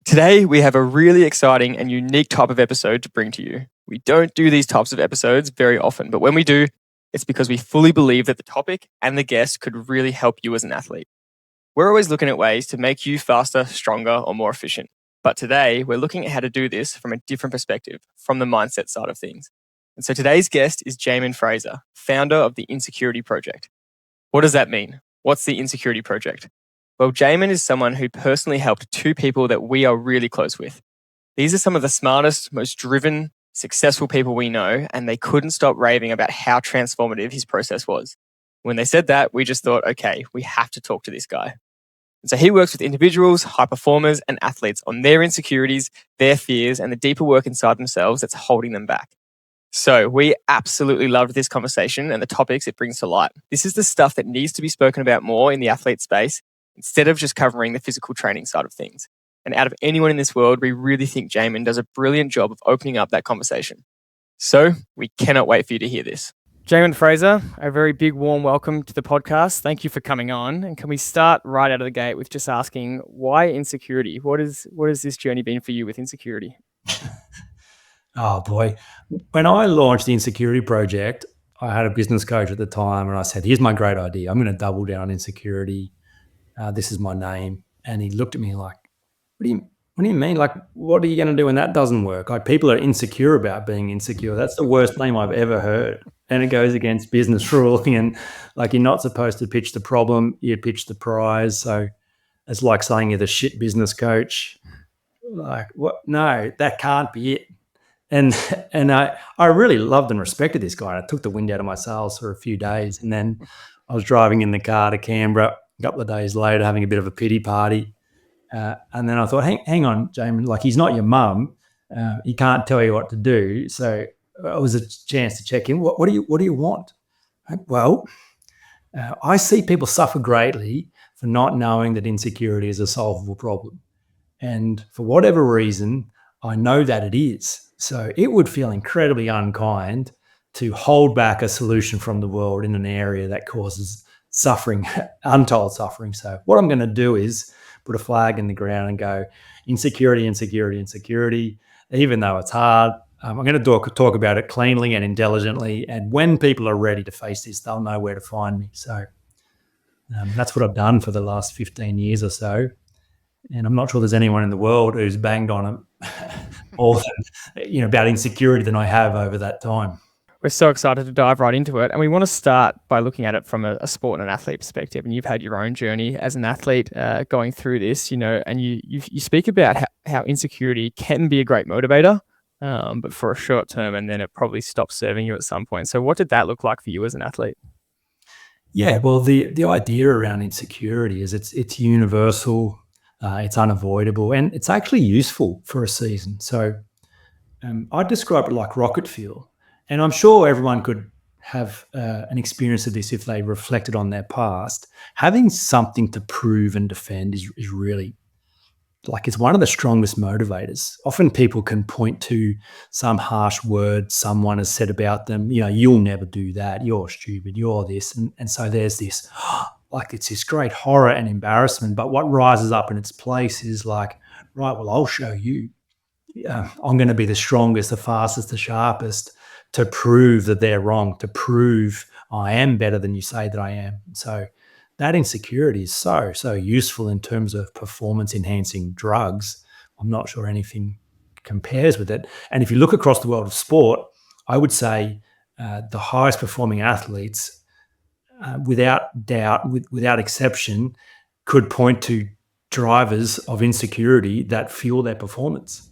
Today, we have a really exciting and unique type of episode to bring to you. We don't do these types of episodes very often, but when we do, it's because we fully believe that the topic and the guest could really help you as an athlete. We're always looking at ways to make you faster, stronger, or more efficient. But today, we're looking at how to do this from a different perspective, from the mindset side of things. And so today's guest is Jaemin Frazer, founder of the Insecurity Project. What does that mean? What's the Insecurity Project? Well, Jaemin is someone who personally helped two people that we are really close with. These are some of the smartest, most driven, successful people we know, and they couldn't stop raving about how transformative his process was. When they said that, we just thought, okay, we have to talk to this guy. And so he works with individuals, high performers, and athletes on their insecurities, their fears, and the deeper work inside themselves that's holding them back. So we absolutely loved this conversation and the topics it brings to light. This is the stuff that needs to be spoken about more in the athlete space, instead of just covering the physical training side of things. And out of anyone in this world, we really think Jaemin does a brilliant job of opening up that conversation. So we cannot wait for you to hear this. Jaemin Frazer, a very big warm welcome to the podcast. Thank you for coming on. And can we start right out of the gate with just asking, why insecurity? What has this journey been for you with insecurity? Oh boy. When I launched the Insecurity Project, I had a business coach at the time and I said, here's my great idea. I'm going to double down on insecurity. This is my name. And he looked at me like, what do you mean? Like, what are you going to do when that doesn't work? Like, people are insecure about being insecure. That's the worst name I've ever heard. And it goes against business rules. And like, you're not supposed to pitch the problem, you pitch the prize. So it's like saying you're the shit business coach. Like, what? No, that can't be it. And I really loved and respected this guy. I took the wind out of my sails for a few days. And then I was driving in the car to Canberra a couple of days later, having a bit of a pity party. And then I thought, hang on, Jaemin, like, he's not your mum. He can't tell you what to do. So it was a chance to check in. What do you want? Well, I see people suffer greatly for not knowing that insecurity is a solvable problem. And for whatever reason, I know that it is. So it would feel incredibly unkind to hold back a solution from the world in an area that causes suffering, untold suffering. So what I'm going to do is put a flag in the ground and go, insecurity, insecurity, insecurity. Even though it's hard, I'm going to talk about it cleanly and intelligently. And when people are ready to face this, they'll know where to find me. So that's what I've done for the last 15 years or so. And I'm not sure there's anyone in the world who's banged on more about insecurity than I have over that time. We're so excited to dive right into it. And we want to start by looking at it from a sport and an athlete perspective. And you've had your own journey as an athlete going through this, and you speak about how insecurity can be a great motivator, but for a short term, and then it probably stops serving you at some point. So what did that look like for you as an athlete? Yeah, well, the idea around insecurity is it's universal. It's unavoidable, and it's actually useful for a season. So I describe it like rocket fuel, and I'm sure everyone could have an experience of this if they reflected on their past. Having something to prove and defend is really, like, it's one of the strongest motivators. Often people can point to some harsh word someone has said about them. You'll never do that. You're stupid. You're this. And so there's this, like, it's this great horror and embarrassment. But what rises up in its place is like, right, well, I'll show you. I'm going to be the strongest, the fastest, the sharpest, to prove that they're wrong, to prove I am better than you say that I am. So that insecurity is so useful in terms of performance-enhancing drugs. I'm not sure anything compares with it. And if you look across the world of sport, I would say the highest performing athletes, without doubt, without exception, could point to drivers of insecurity that fuel their performance.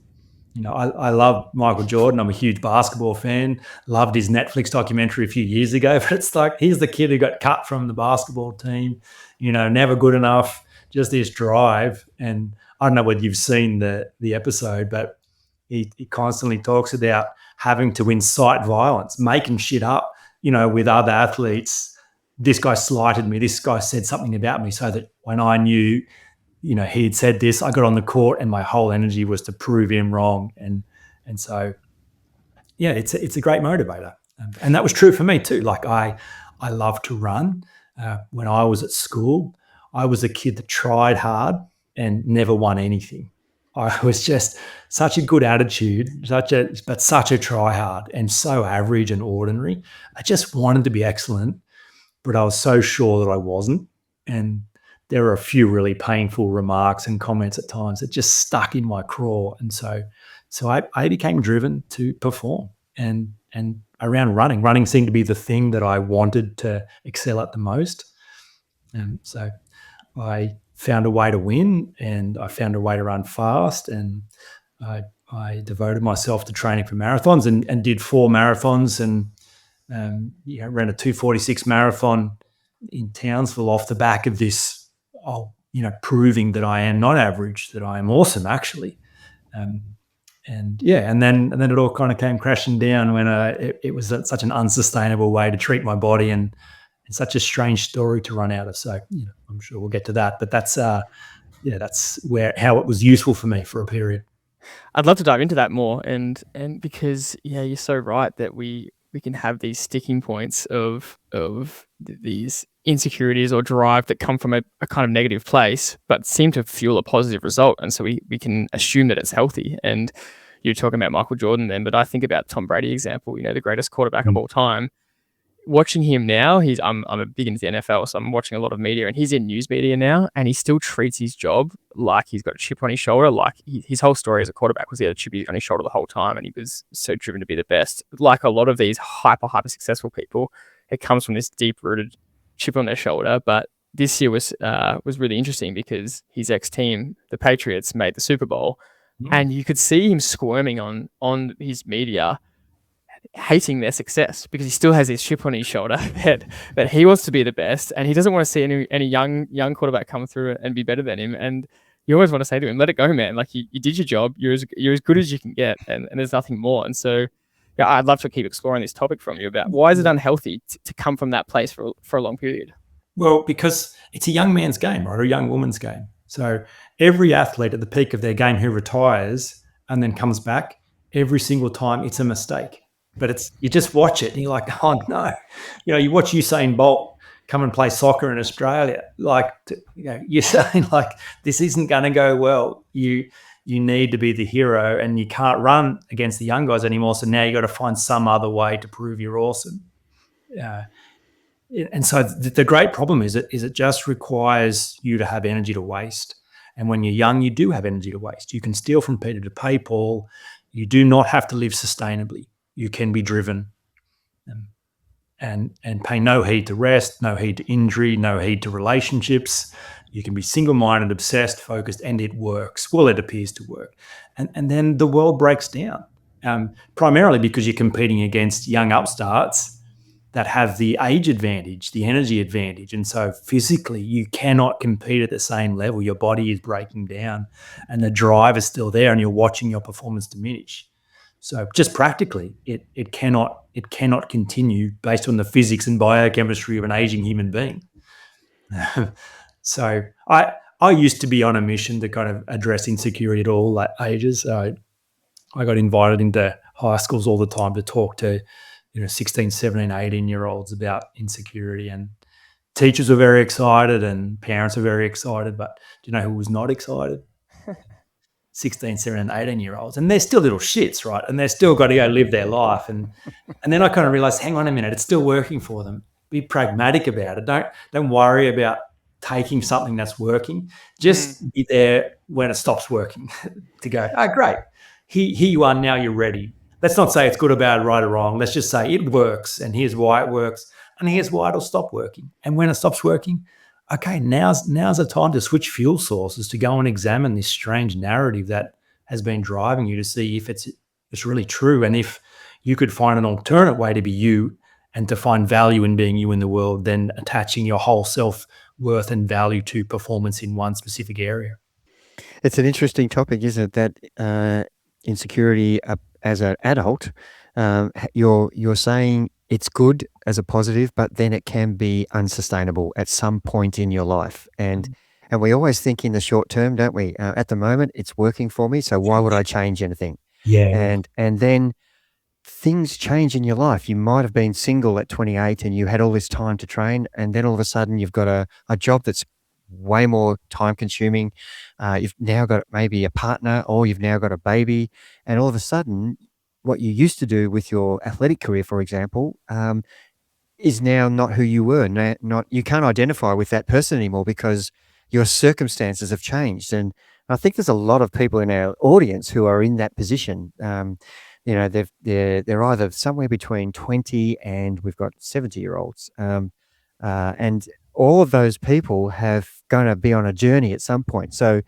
I love Michael Jordan. I'm a huge basketball fan. Loved his Netflix documentary a few years ago. But it's like, here's the kid who got cut from the basketball team, never good enough, just this drive. And I don't know whether you've seen the episode, but he constantly talks about having to incite violence, making shit up, with other athletes. This guy slighted me. This guy said something about me, so that when I knew he had said this, I got on the court and my whole energy was to prove him wrong. And so, yeah, it's a great motivator. And that was true for me too. Like, I love to run. When I was at school, I was a kid that tried hard and never won anything. I was just such a good attitude, but such a try hard and so average and ordinary. I just wanted to be excellent, but I was so sure that I wasn't. And there were a few really painful remarks and comments at times that just stuck in my craw. And so I became driven to perform. And around running seemed to be the thing that I wanted to excel at the most. And so I found a way to win, and I found a way to run fast, and I, I devoted myself to training for marathons, and did 4 marathons, and ran a 2:46 marathon in Townsville off the back of this, proving that I am not average, that I am awesome actually. Um, and then it all kind of came crashing down when it was such an unsustainable way to treat my body, and it's such a strange story to run out of. So I'm sure we'll get to that, but that's how it was useful for me for a period. I'd love to dive into that more, and because you're so right that we can have these sticking points of these insecurities or drive that come from a kind of negative place, but seem to fuel a positive result, and so we can assume that it's healthy. And you're talking about Michael Jordan then, but I think about Tom Brady example, the greatest quarterback of all time. Watching him now, I'm a big into the NFL, so I'm watching a lot of media, and he's in news media now, and he still treats his job like he's got a chip on his shoulder. Like his whole story as a quarterback was he had a chip on his shoulder the whole time, and he was so driven to be the best. Like a lot of these hyper successful people, it comes from this deep rooted chip on their shoulder. But this year was really interesting because his ex team, the Patriots, made the Super Bowl, and you could see him squirming on his media, hating their success because he still has this chip on his shoulder that he wants to be the best, and he doesn't want to see any young quarterback come through and be better than him. And you always want to say to him, let it go, man. Like you did your job. You're as good as you can get, and there's nothing more. And so I'd love to keep exploring this topic from you about why is it unhealthy to come from that place for a long period. Well, because it's a young man's game, right? Or a young woman's game. So every athlete at the peak of their game who retires and then comes back, every single time it's a mistake. But you just watch it and you're like, oh no. You watch Usain Bolt come and play soccer in Australia. Like, you're saying like, this isn't going to go well. You need to be the hero, and you can't run against the young guys anymore. So now you got to find some other way to prove you're awesome. And so the great problem is it just requires you to have energy to waste. And when you're young, you do have energy to waste. You can steal from Peter to pay Paul. You do not have to live sustainably. You can be driven and pay no heed to rest, no heed to injury, no heed to relationships. You can be single-minded, obsessed, focused, and it works. Well, it appears to work. And then the world breaks down, primarily because you're competing against young upstarts that have the age advantage, the energy advantage. And so physically, you cannot compete at the same level. Your body is breaking down and the drive is still there, and you're watching your performance diminish. So just practically, it cannot continue based on the physics and biochemistry of an aging human being. So I used to be on a mission to kind of address insecurity at all ages. I got invited into high schools all the time to talk to 16, 17, 18-year-olds about insecurity, and teachers were very excited and parents were very excited. But do you know who was not excited? 16, 17, 18-year-olds. And they're still little shits, right? And they're still got to go live their life. And then I kind of realized, hang on a minute, it's still working for them. Be pragmatic about it. Don't worry about taking something that's working. Just be there when it stops working to go, oh, great. Here you are, now you're ready. Let's not say it's good or bad, right or wrong. Let's just say it works, and here's why it works, and here's why it'll stop working. And when it stops working, okay, now's the time to switch fuel sources, to go and examine this strange narrative that has been driving you, to see if it's really true, and if you could find an alternate way to be you and to find value in being you in the world, than attaching your whole self-worth and value to performance in one specific area. It's an interesting topic, isn't it? That insecurity as an adult, you're saying it's good as a positive, but then it can be unsustainable at some point in your life. And we always think in the short term, don't we? At the moment, it's working for me, so why would I change anything? Yeah. And then things change in your life. You might have been single at 28 and you had all this time to train, and then all of a sudden you've got a job that's way more time consuming. You've now got maybe a partner, or you've now got a baby, and all of a sudden, what you used to do with your athletic career, for example, is now not who you were. Not you can't identify with that person anymore because your circumstances have changed. And I think there's a lot of people in our audience who are in that position. They're either somewhere between 20 and we've got 70-year-olds, and all of those people have going to be on a journey at some point. So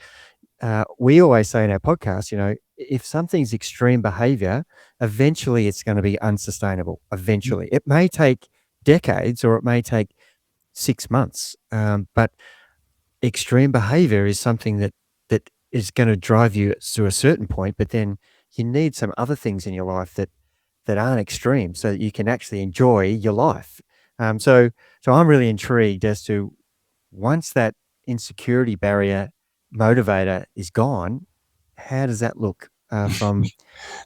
we always say in our podcast, if something's extreme behavior, eventually it's going to be unsustainable. Eventually, it may take decades or it may take 6 months, but extreme behavior is something that is going to drive you to a certain point. But then you need some other things in your life that aren't extreme, so that you can actually enjoy your life. So I'm really intrigued as to, once that insecurity barrier motivator is gone, how does that look from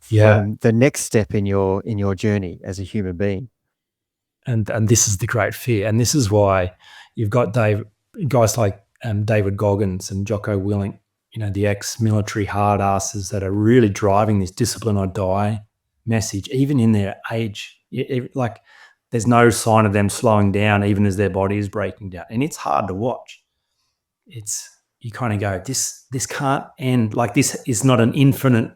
the next step in your journey as a human being? And this is the great fear, and this is why you've got guys like David Goggins and Jocko Willink, the ex-military hard asses that are really driving this discipline or die message, even in their age. Like, there's no sign of them slowing down, even as their body is breaking down, and it's hard to watch. You kind of go, this can't end. Like, this is not an infinite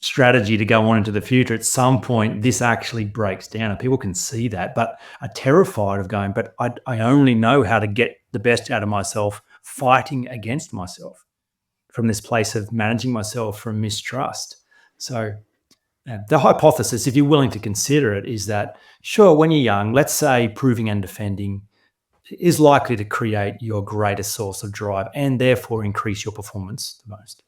strategy to go on into the future. At some point, this actually breaks down, and people can see that, but are terrified of going, but I only know how to get the best out of myself fighting against myself, from this place of managing myself from mistrust. So the hypothesis, if you're willing to consider it, is that, sure, when you're young, let's say proving and defending is likely to create your greatest source of drive and therefore increase your performance the most.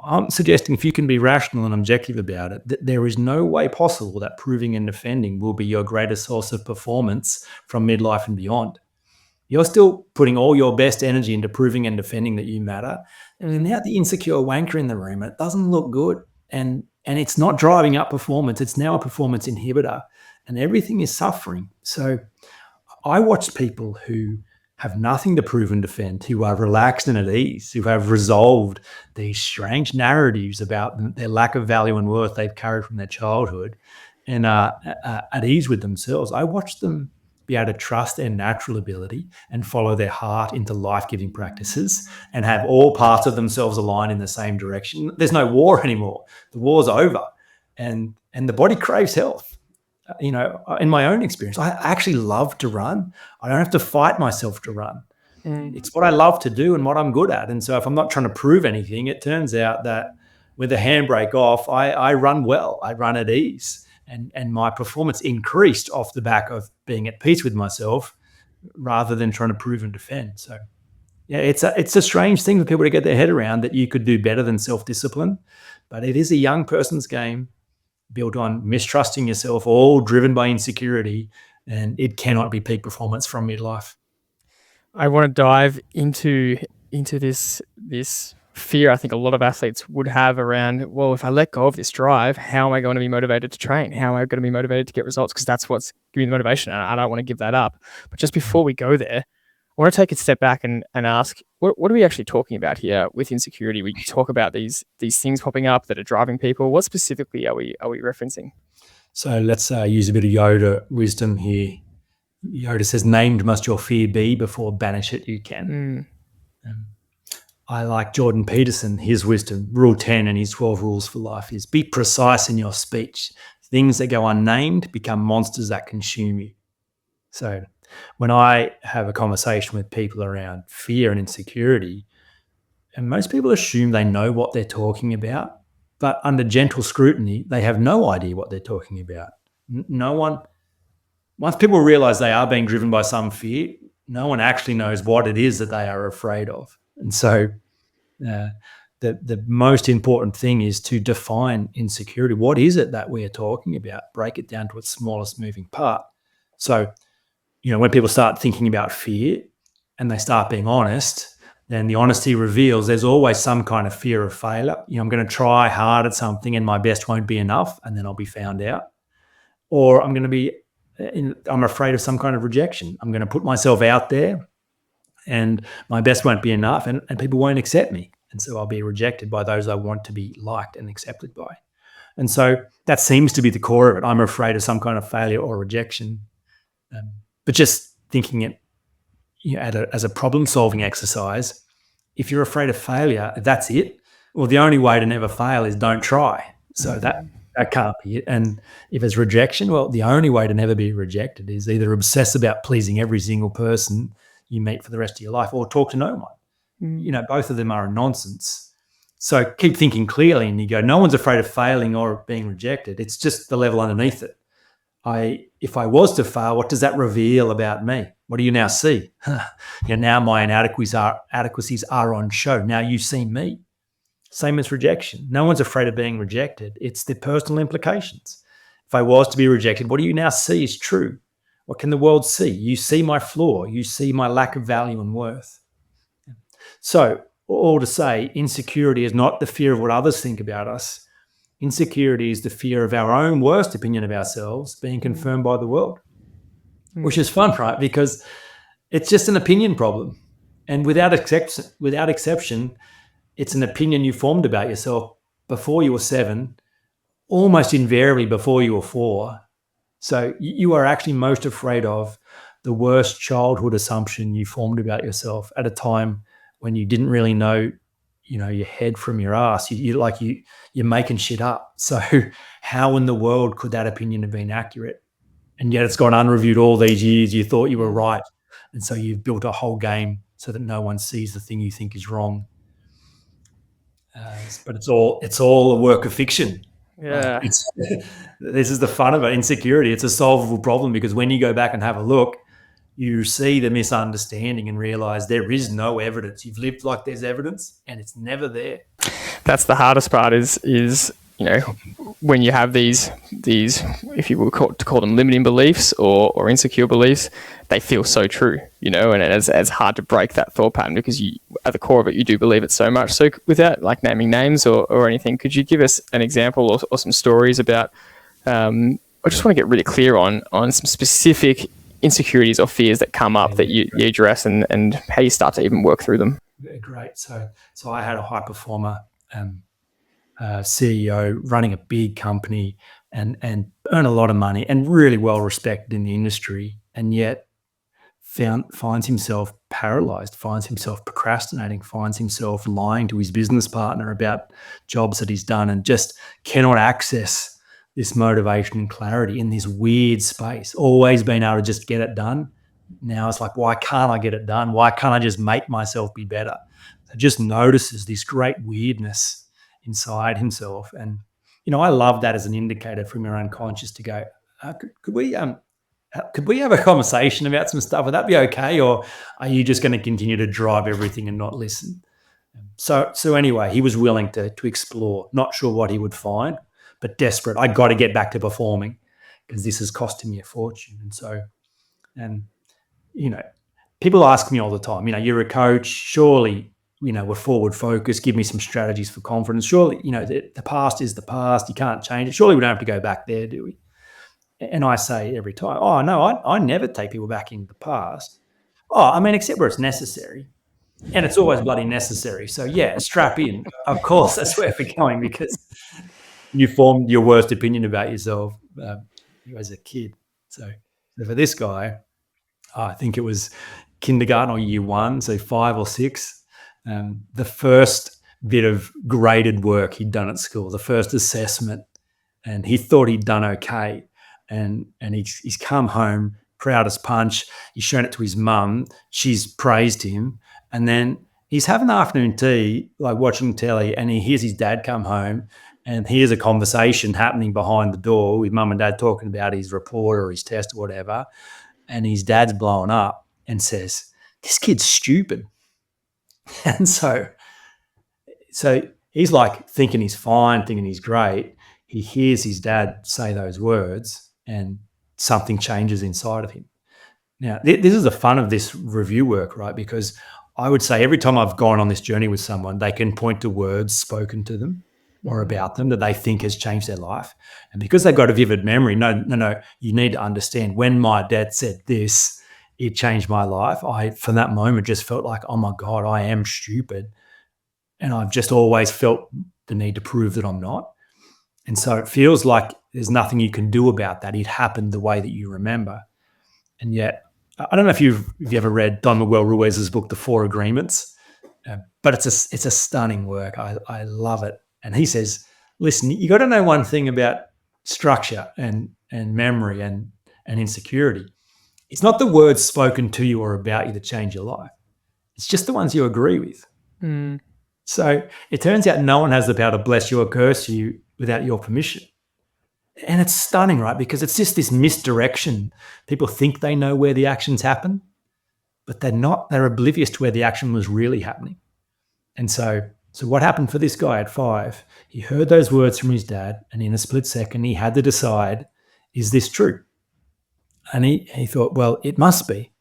I'm suggesting, if you can be rational and objective about it, that there is no way possible that proving and defending will be your greatest source of performance from midlife and beyond. You're still putting all your best energy into proving and defending that you matter. And now the insecure wanker in the room, it doesn't look good. And it's not driving up performance. It's now a performance inhibitor, and everything is suffering. So I watch people who have nothing to prove and defend, who are relaxed and at ease, who have resolved these strange narratives about their lack of value and worth they've carried from their childhood, and are at ease with themselves. I watch them be able to trust their natural ability and follow their heart into life-giving practices and have all parts of themselves aligned in the same direction. There's no war anymore. The war's over, and the body craves health. In my own experience, I actually love to run. I don't have to fight myself to run. It's what I love to do and what I'm good at. And so if I'm not trying to prove anything, it turns out that with the handbrake off, I run well. I run at ease. And my performance increased off the back of being at peace with myself rather than trying to prove and defend. So, yeah, it's a strange thing for people to get their head around, that you could do better than self-discipline. But it is a young person's game, built on mistrusting yourself, all driven by insecurity, and it cannot be peak performance from midlife. I want to dive into this fear I think a lot of athletes would have around, well, if I let go of this drive, how am I going to be motivated to train? How am I going to be motivated to get results? Because that's what's giving me the motivation, and I don't want to give that up. But just before we go there, I want to take a step back and ask, what are we actually talking about here with insecurity? We talk about these things popping up that are driving people. What specifically are we referencing? So let's use a bit of Yoda wisdom here. Yoda says, named must your fear be, before banish it you can. I like Jordan Peterson, his wisdom, rule 10 and his 12 rules for life is, be precise in your speech. Things that go unnamed become monsters that consume you. So when I have a conversation with people around fear and insecurity, and most people assume they know what they're talking about, but under gentle scrutiny, they have no idea what they're talking about. Once people realize they are being driven by some fear, no one actually knows what it is that they are afraid of. And so the most important thing is to define insecurity. What is it that we are talking about? Break it down to its smallest moving part. So, when people start thinking about fear and they start being honest, then the honesty reveals there's always some kind of fear of failure. I'm going to try hard at something and my best won't be enough, and then I'll be found out. Or I'm afraid of some kind of rejection. I'm going to put myself out there and my best won't be enough, and people won't accept me. And so I'll be rejected by those I want to be liked and accepted by. And so that seems to be the core of it. I'm afraid of some kind of failure or rejection. But just thinking it as a problem-solving exercise, if you're afraid of failure, that's it. Well, the only way to never fail is don't try. So that can't be it. And if it's rejection, well, the only way to never be rejected is either obsess about pleasing every single person you meet for the rest of your life or talk to no one. Both of them are nonsense. So keep thinking clearly, and you go, no one's afraid of failing or being rejected. It's just the level underneath it. If I was to fail, what does that reveal about me? What do you now see? Now my inadequacies are on show. Now you see me. Same as rejection. No one's afraid of being rejected. It's the personal implications. If I was to be rejected, what do you now see is true? What can the world see? You see my flaw. You see my lack of value and worth. So all to say, insecurity is not the fear of what others think about us. Insecurity is the fear of our own worst opinion of ourselves being confirmed by the world, which is fun, right? Because it's just an opinion problem. And without exception, it's an opinion you formed about yourself before you were 7, almost invariably before you were 4. So you are actually most afraid of the worst childhood assumption you formed about yourself at a time when you didn't really know, your head from your ass. You're making shit up. So how in the world could that opinion have been accurate? And yet it's gone unreviewed all these years. You thought you were right. And so you've built a whole game so that no one sees the thing you think is wrong. But it's all a work of fiction. Yeah. This is the fun of it. Insecurity. It's a solvable problem because when you go back and have a look, you see the misunderstanding and realize there is no evidence. You've lived like there's evidence and it's never there. That's the hardest part is when you have these if you will call them limiting beliefs or insecure beliefs, they feel so true, and it's hard to break that thought pattern because you, at the core of it, you do believe it so much. So without naming names or anything, could you give us an example or some stories about, I just want to get really clear on some specific insecurities or fears that come up that you address and how you start to even work through them. Great. So I had a high performer CEO running a big company and earn a lot of money and really well respected in the industry, and yet finds himself paralyzed, finds himself procrastinating, finds himself lying to his business partner about jobs that he's done, and just cannot access this motivation and clarity in this weird space. Always been able to just get it done. Now it's like, why can't I get it done? Why can't I just make myself be better? So just notices this great weirdness inside himself. And, I love that as an indicator from your unconscious to go, could we have a conversation about some stuff? Would that be okay? Or are you just going to continue to drive everything and not listen? So anyway, he was willing to explore, not sure what he would find, but desperate. I got to get back to performing because this is costing me a fortune. And people ask me all the time, you're a coach, surely, we're forward focused, give me some strategies for confidence. Surely, the past is the past. You can't change it. Surely we don't have to go back there, do we? And I say every time, oh, no, I never take people back into the past. Except where it's necessary. And it's always bloody necessary. So, yeah, strap in. Of course, that's where we're going because you formed your worst opinion about yourself as a kid. So for this guy, I think it was kindergarten or year 1, so 5 or 6. The first bit of graded work he'd done at school, the first assessment, and he thought he'd done okay. And he's come home, proud as punch. He's shown it to his mum. She's praised him. And then he's having afternoon tea, like watching telly, and he hears his dad come home and hears a conversation happening behind the door with mum and dad talking about his report or his test or whatever. And his dad's blown up and says, "This kid's stupid." And so he's like thinking he's fine, thinking he's great. He hears his dad say those words and something changes inside of him. Now, this is the fun of this review work, right? Because I would say every time I've gone on this journey with someone, they can point to words spoken to them or about them that they think has changed their life. And because they've got a vivid memory, no, you need to understand when my dad said this, it changed my life. I, from that moment, just felt like, oh my God, I am stupid. And I've just always felt the need to prove that I'm not. And so it feels like there's nothing you can do about that. It happened the way that you remember. And yet, I don't know if you've ever read Don Miguel Ruiz's book, The Four Agreements, but it's a stunning work. I love it. And he says, listen, you got to know one thing about structure and memory and insecurity. It's not the words spoken to you or about you that change your life. It's just the ones you agree with. Mm. So it turns out no one has the power to bless you or curse you without your permission. And it's stunning, right? Because it's just this misdirection. People think they know where the actions happen, but they're not. They're oblivious to where the action was really happening. And so what happened for this guy at 5? He heard those words from his dad, and in a split second, he had to decide, is this true? And he thought, well, it must be,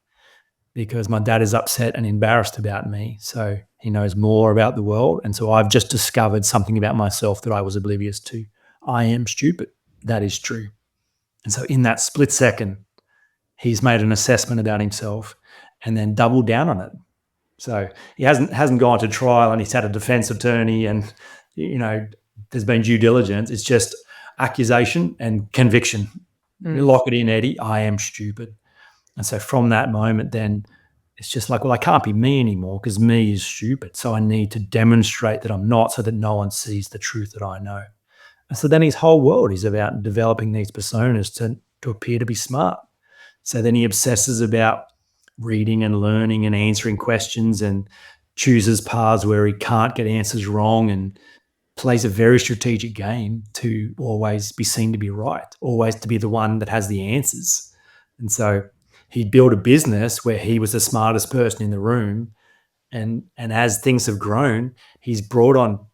because my dad is upset and embarrassed about me. So he knows more about the world. And so I've just discovered something about myself that I was oblivious to. I am stupid. That is true. And so in that split second, he's made an assessment about himself and then doubled down on it. So he hasn't gone to trial and he's had a defense attorney and, there's been due diligence. It's just accusation and conviction. You lock it in, Eddie. I am stupid. And so from that moment, then it's just like, well, I can't be me anymore because me is stupid. So I need to demonstrate that I'm not so that no one sees the truth that I know. And so then his whole world is about developing these personas to appear to be smart. So then he obsesses about reading and learning and answering questions and chooses paths where he can't get answers wrong and plays a very strategic game to always be seen to be right, always to be the one that has the answers. And so he built a business where he was the smartest person in the room. And as things have grown, he's brought on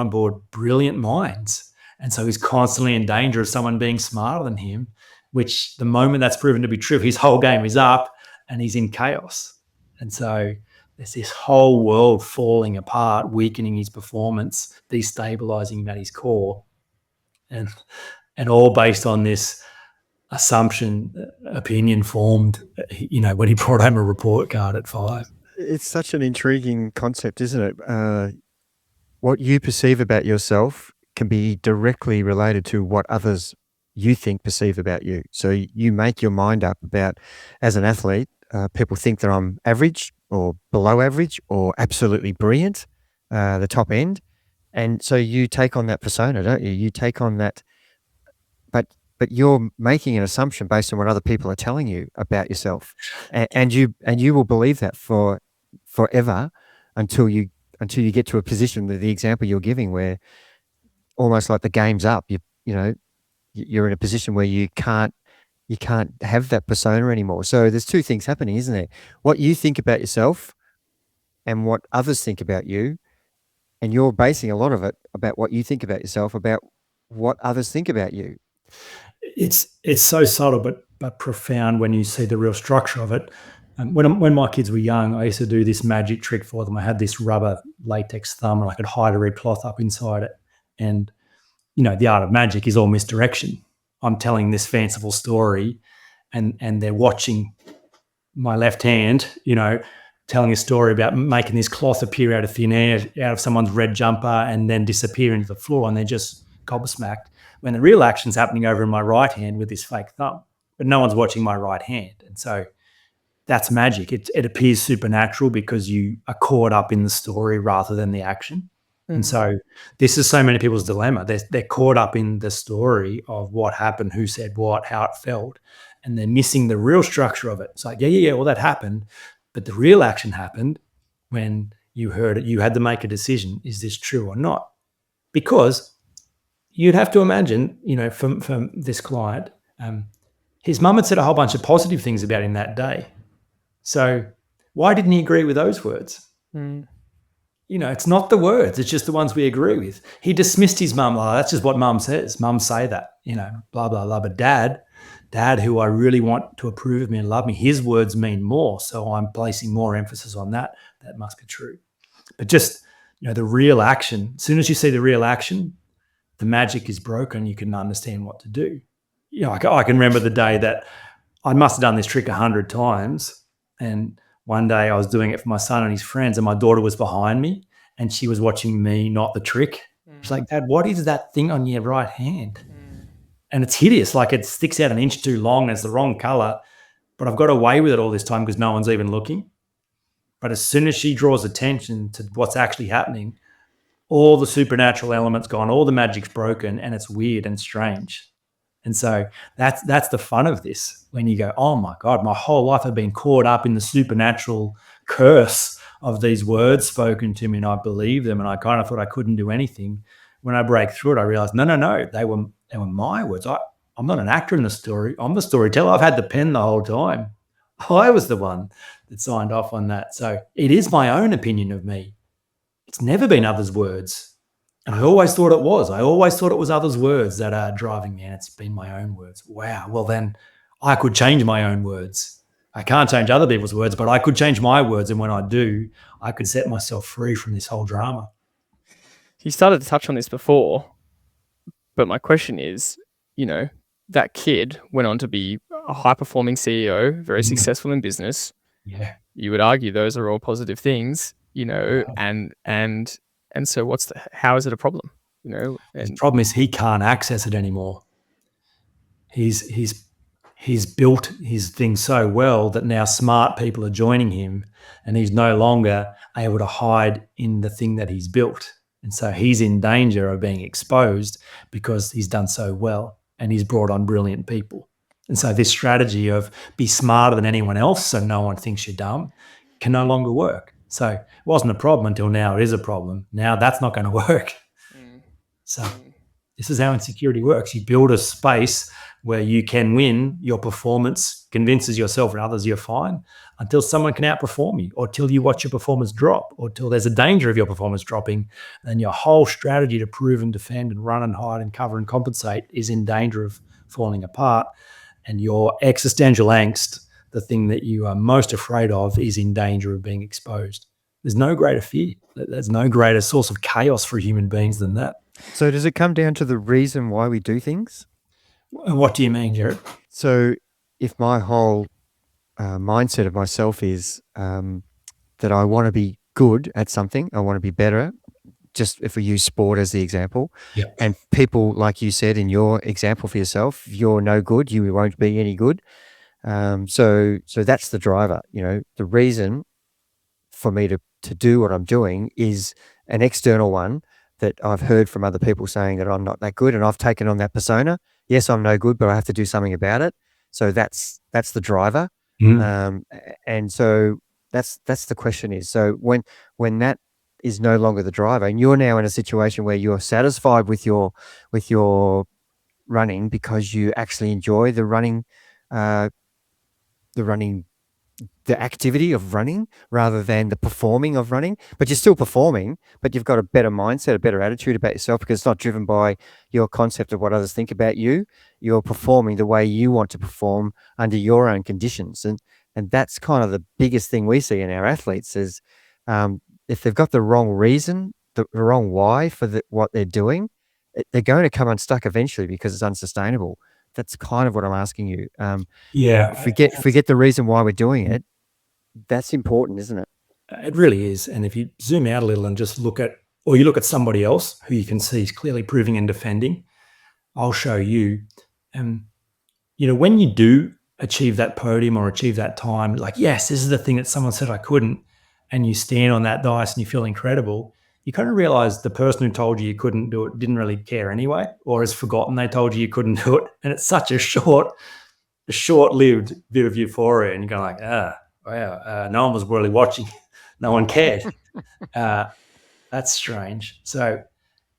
board brilliant minds. And so he's constantly in danger of someone being smarter than him, which the moment that's proven to be true, his whole game is up and he's in chaos. And so there's this whole world falling apart, weakening his performance, destabilizing him at his core. And all based on this assumption, opinion formed, when he brought home a report card at 5. It's such an intriguing concept, isn't it? What you perceive about yourself can be directly related to what others you think perceive about you. So you make your mind up about, as an athlete, people think that I'm average or below average or absolutely brilliant, the top end. And so you take on that persona, don't you? You take on that, but you're making an assumption based on what other people are telling you about yourself. And you will believe that for forever until you get to a position, the example you're giving, where almost like the game's up. You're in a position where you can't have that persona anymore. So there's two things happening, isn't there? What you think about yourself and what others think about you, and you're basing a lot of it about what you think about yourself, about what others think about you. It's so subtle but profound when you see the real structure of it. When my kids were young, I used to do this magic trick for them. I had this rubber latex thumb and I could hide a red cloth up inside it. And, the art of magic is all misdirection. I'm telling this fanciful story and they're watching my left hand, telling a story about making this cloth appear out of thin air, out of someone's red jumper and then disappear into the floor, and they're just gobsmacked when the real action's happening over in my right hand with this fake thumb. But no one's watching my right hand. And so that's magic. It appears supernatural because you are caught up in the story rather than the action. Mm. And so this is so many people's dilemma. They're caught up in the story of what happened, who said what, how it felt, and they're missing the real structure of it. It's like, yeah, well, that happened. But the real action happened when you heard it. You had to make a decision. Is this true or not? Because you'd have to imagine, from this client, his mum had said a whole bunch of positive things about him that day. So why didn't he agree with those words? Mm. It's not the words. It's just the ones we agree with. He dismissed his mum. Oh, that's just what mum says. Mum say that, blah, blah, blah. But dad, who I really want to approve of me and love me, his words mean more. So I'm placing more emphasis on that. That must be true. But just, the real action, as soon as you see the real action, the magic is broken. You can understand what to do. I can remember the day that I must have done this trick 100 times. And one day I was doing it for my son and his friends, and my daughter was behind me and she was watching me, not the trick. She's like, Dad, what is that thing on your right hand? And it's hideous. Like, it sticks out an inch too long. It's the wrong color, but I've got away with it all this time because no one's even looking. But as soon as she draws attention to what's actually happening, all the supernatural elements gone, all the magic's broken, and it's weird and strange. And so that's the fun of this, when you go, oh my God, my whole life I've been caught up in the supernatural curse of these words spoken to me, and I believe them, and I kind of thought I couldn't do anything. When I break through it, I realized, no, they were my words. I'm not an actor in the story. I'm the storyteller. I've had the pen the whole time. I was the one that signed off on that. So it is my own opinion of me. It's never been others' words. And I always thought it was. I always thought it was others' words that are driving me, and it's been my own words. Wow. Well, then I could change my own words. I can't change other people's words, but I could change my words. And when I do, I could set myself free from this whole drama. You started to touch on this before, but my question is, that kid went on to be a high-performing CEO, very successful in business. Yeah. You would argue those are all positive things, and so how is it a problem? The problem is he can't access it anymore. He's built his thing so well that now smart people are joining him, and he's no longer able to hide in the thing that he's built. And so he's in danger of being exposed because he's done so well and he's brought on brilliant people. And so this strategy of be smarter than anyone else so no one thinks you're dumb can no longer work. So it wasn't a problem until now it is a problem. Now that's not going to work. So this is how insecurity works. You build a space where you can win, your performance convinces yourself and others you're fine, until someone can outperform you, or till you watch your performance drop, or till there's a danger of your performance dropping, and your whole strategy to prove and defend and run and hide and cover and compensate is in danger of falling apart. And your existential angst, the thing that you are most afraid of, is in danger of being exposed. There's no greater fear. There's no greater source of chaos for human beings than that. So does it come down to the reason why we do things? What do you mean, Jared? So if my whole mindset of myself is that I want to be good at something, I want to be better, just if we use sport as the example, and people, like you said in your example for yourself, you're no good, you won't be any good. So that's the driver. The reason for me to do what I'm doing is an external one that I've heard from other people saying that I'm not that good, and I've taken on that persona. Yes, I'm no good, but I have to do something about it. So that's the driver. And so that's the question is, so when that is no longer the driver, and you're now in a situation where you're satisfied with your running because you actually enjoy the running, the activity of running rather than the performing of running, but you're still performing, but you've got a better mindset, a better attitude about yourself, because it's not driven by your concept of what others think about you. You're performing the way you want to perform under your own conditions. And that's kind of the biggest thing we see in our athletes is if they've got the wrong reason, the wrong why for what they're doing, they're going to come unstuck eventually because it's unsustainable. That's kind of what I'm asking you. Forget the reason why we're doing it. That's important, isn't it? It really is. And if you zoom out a little and just look at somebody else who you can see is clearly proving and defending, I'll show you. When you do achieve that podium or achieve that time, like, yes, this is the thing that someone said I couldn't, and you stand on that dice and you feel incredible, you kind of realize the person who told you couldn't do it didn't really care anyway, or has forgotten they told you couldn't do it. And it's such a short-lived bit of euphoria, and you go like, wow, no one was really watching. No one cared. That's strange. So,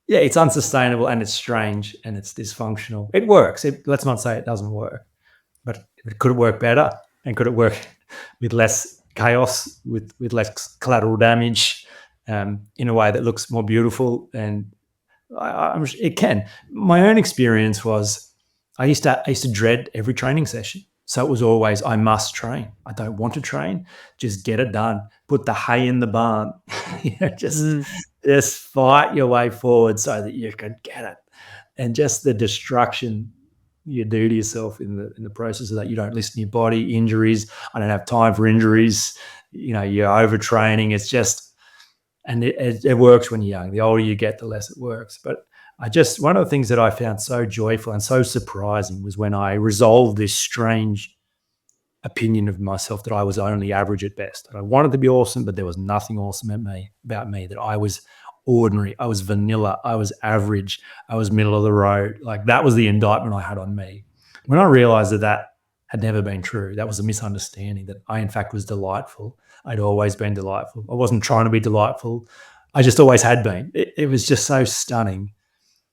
yeah, it's unsustainable and it's strange and it's dysfunctional. It works. Let's not say it doesn't work. But could it work better? And could it work with less chaos, with less collateral damage, in a way that looks more beautiful? And it can. My own experience was I used to dread every training session. So it was always, I must train. I don't want to train. Just get it done. Put the hay in the barn. Just fight your way forward so that you can get it. And just the destruction you do to yourself in the process of that. You don't listen to your body. Injuries. I don't have time for injuries. You're overtraining. It's just, and it works when you're young. The older you get, the less it works. But one of the things that I found so joyful and so surprising was when I resolved this strange opinion of myself that I was only average at best. I wanted to be awesome, but there was nothing awesome about me, that I was ordinary, I was vanilla, I was average, I was middle of the road. Like, that was the indictment I had on me. When I realized that had never been true, that was a misunderstanding, that I in fact was delightful. I'd always been delightful. I wasn't trying to be delightful. I just always had been. It was just so stunning.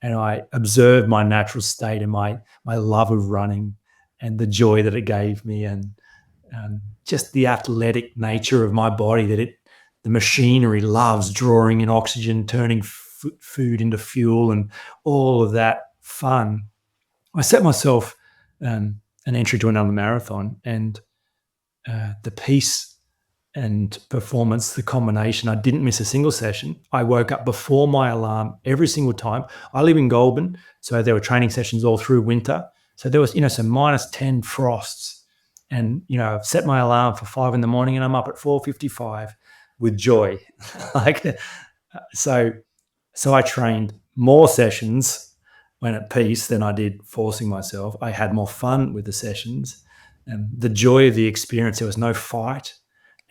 And I observed my natural state and my love of running and the joy that it gave me, and just the athletic nature of my body, that the machinery loves drawing in oxygen, turning food into fuel, and all of that fun. I set myself an entry to another marathon, and the peace and performance, the combination, I didn't miss a single session. I woke up before my alarm every single time. I live in Goulburn, so there were training sessions all through winter. So there was, some -10 frosts. And, I've set my alarm for 5 a.m, and I'm up at 4:55 with joy. So I trained more sessions when at peace than I did forcing myself. I had more fun with the sessions, and the joy of the experience. There was no fight.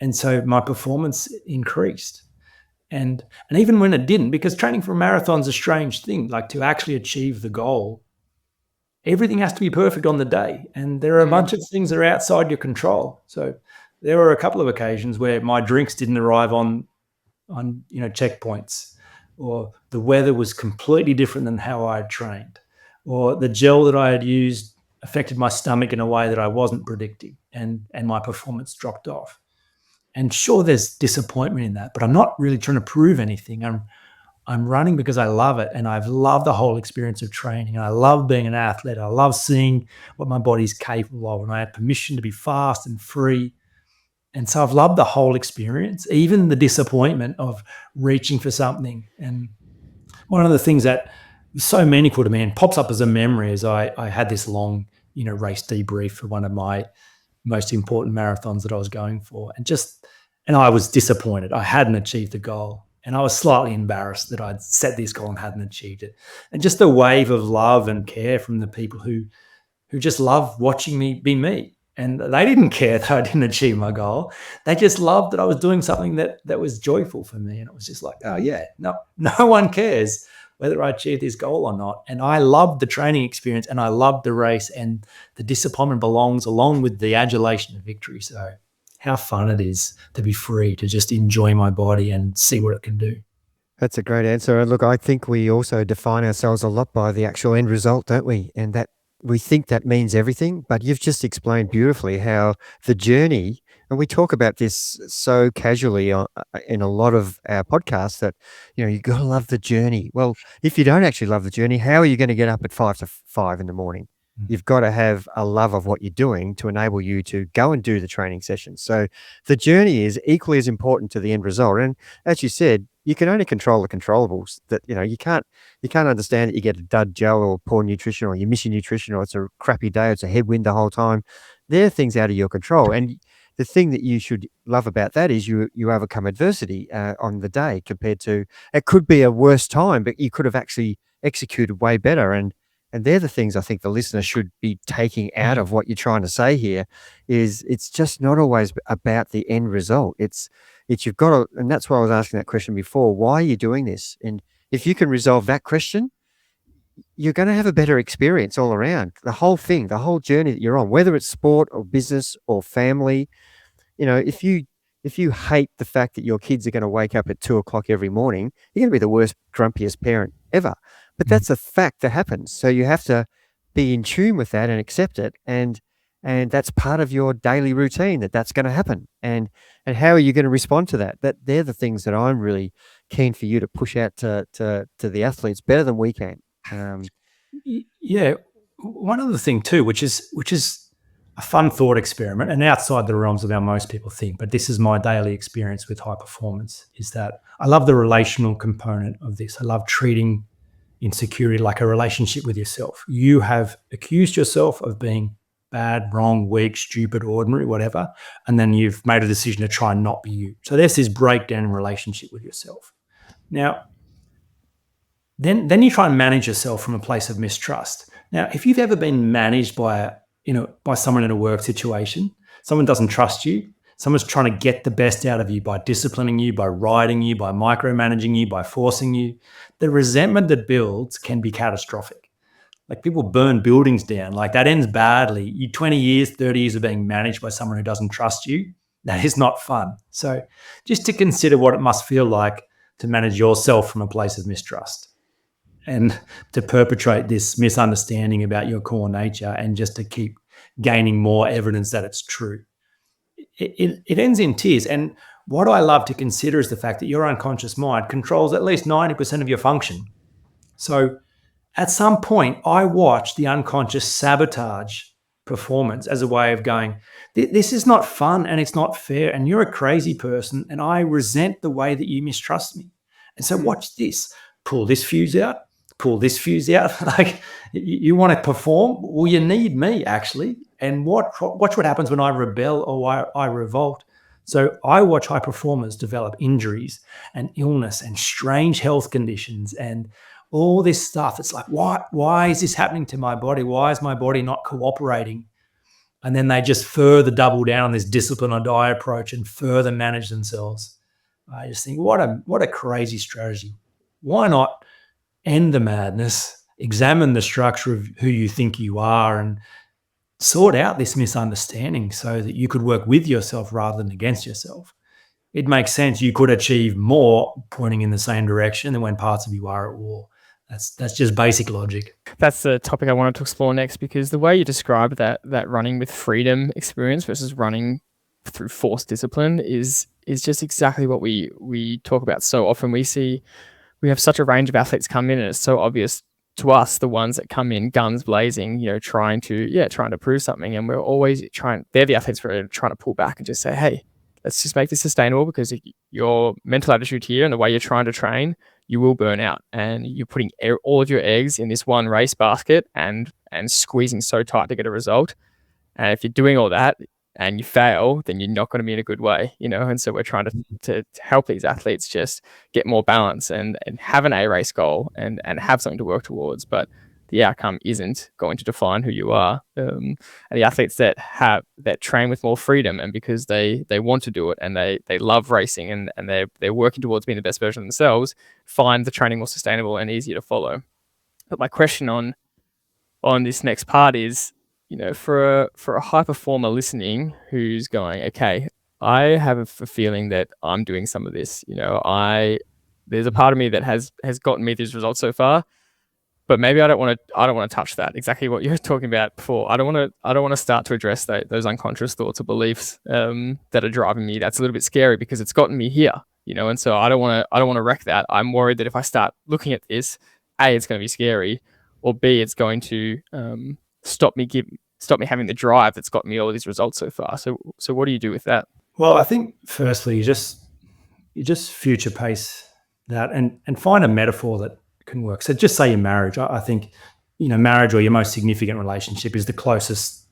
And so my performance increased. And even when it didn't, because training for a marathon is a strange thing, like, to actually achieve the goal, everything has to be perfect on the day. And there are a bunch of things that are outside your control. So there were a couple of occasions where my drinks didn't arrive on checkpoints, or the weather was completely different than how I had trained, or the gel that I had used affected my stomach in a way that I wasn't predicting, and my performance dropped off. And sure, there's disappointment in that, but I'm not really trying to prove anything. I'm running because I love it, and I've loved the whole experience of training. And I love being an athlete. I love seeing what my body's capable of, and I had permission to be fast and free. And so I've loved the whole experience, even the disappointment of reaching for something. And one of the things that was so meaningful to me and pops up as a memory is I had this long, race debrief for one of my most important marathons that I was going for. And I was disappointed. I hadn't achieved the goal. And I was slightly embarrassed that I'd set this goal and hadn't achieved it. And just the wave of love and care from the people who just love watching me be me. And they didn't care that I didn't achieve my goal. They just loved that I was doing something that was joyful for me. And it was just like, oh yeah, no one cares whether I achieve this goal or not. And I loved the training experience, and I loved the race, and the disappointment belongs along with the adulation of victory. So how fun it is to be free, to just enjoy my body and see what it can do. That's a great answer. And look, I think we also define ourselves a lot by the actual end result, don't we? And that we think that means everything, but you've just explained beautifully how the journey, and we talk about this so casually in a lot of our podcasts, that, you've got to love the journey. Well, if you don't actually love the journey, how are you going to get up at 5 in the morning? You've got to have a love of what you're doing to enable you to go and do the training sessions. So the journey is equally as important to the end result. And as you said, you can only control the controllables. That you can't understand that you get a dud gel or poor nutrition, or you miss your nutrition, or it's a crappy day, it's a headwind the whole time. They're things out of your control. And the thing that you should love about that is you overcome adversity on the day, compared to, it could be a worse time, but you could have actually executed way better. And they're the things I think the listener should be taking out of what you're trying to say here. Is it's just not always about the end result. It's you've got to, and that's why I was asking that question before. Why are you doing this? And if you can resolve that question, you're going to have a better experience all around. The whole thing, the whole journey that you're on, whether it's sport or business or family. If you hate the fact that your kids are going to wake up at 2:00 every morning, you're going to be the worst, grumpiest parent ever. But that's a fact that happens. So you have to be in tune with that and accept it. And that's part of your daily routine, that's going to happen. And how are you going to respond to that? They're the things that I'm really keen for you to push out to the athletes better than we can. Yeah. One other thing too, which is a fun thought experiment, and outside the realms of how most people think, but this is my daily experience with high performance, is that I love the relational component of this. I love treating insecurity like a relationship with yourself. You have accused yourself of being bad, wrong, weak, stupid, ordinary, whatever, and then you've made a decision to try and not be you. So there's this breakdown in relationship with yourself. Now, then you try and manage yourself from a place of mistrust. Now, if you've ever been managed by someone in a work situation, someone doesn't trust you, someone's trying to get the best out of you by disciplining you, by riding you, by micromanaging you, by forcing you, the resentment that builds can be catastrophic. Like people burn buildings down, like that ends badly. You 20 years, 30 years of being managed by someone who doesn't trust you, that is not fun. So just to consider what it must feel like to manage yourself from a place of mistrust and to perpetrate this misunderstanding about your core nature and just to keep gaining more evidence that it's true. It ends in tears. And what I love to consider is the fact that your unconscious mind controls at least 90% of your function. So at some point, I watched the unconscious sabotage performance as a way of going, this is not fun and it's not fair and you're a crazy person and I resent the way that you mistrust me. And so watch this. Pull this fuse out. Like you want to perform? Well, you need me actually. And watch what happens when I rebel or I revolt. So I watch high performers develop injuries and illness and strange health conditions and all this stuff. It's like, why is this happening to my body? Why is my body not cooperating? And then they just further double down on this discipline or die approach and further manage themselves. I just think, what a crazy strategy. Why not end the madness, examine the structure of who you think you are and sort out this misunderstanding so that you could work with yourself rather than against yourself. It makes sense. You could achieve more pointing in the same direction than when parts of you are at war. That's just basic logic. That's the topic I wanted to explore next, because the way you describe that running with freedom experience versus running through forced discipline is just exactly what we talk about so often. We have such a range of athletes come in, and it's so obvious to us, the ones that come in guns blazing, trying to prove something, and we're always they're the athletes who are trying to pull back and just say, hey, let's just make this sustainable, because your mental attitude here and the way you're trying to train, you will burn out, and you're putting all of your eggs in this one race basket and squeezing so tight to get a result. And if you're doing all that and you fail, then you're not going to be in a good way, And so we're trying to help these athletes just get more balance and have an A race goal and have something to work towards. But the outcome isn't going to define who you are. And the athletes that train with more freedom, and because they want to do it and they love racing and they're working towards being the best version of themselves, find the training more sustainable and easier to follow. But my question on this next part is, for a high performer listening who's going, okay, I have a feeling that I'm doing some of this. There's a part of me that has gotten me these results so far, but maybe I don't want to touch that. Exactly what you were talking about before. I don't want to start to address those unconscious thoughts or beliefs that are driving me. That's a little bit scary because it's gotten me here, And so I don't want to wreck that. I'm worried that if I start looking at this, A, it's going to be scary, or B, it's going to stop me having the drive that's got me all these results so far. So what do you do with that? Well, I think firstly, you just future pace that and find a metaphor that can work. So just say your marriage. I think, marriage or your most significant relationship is the closest,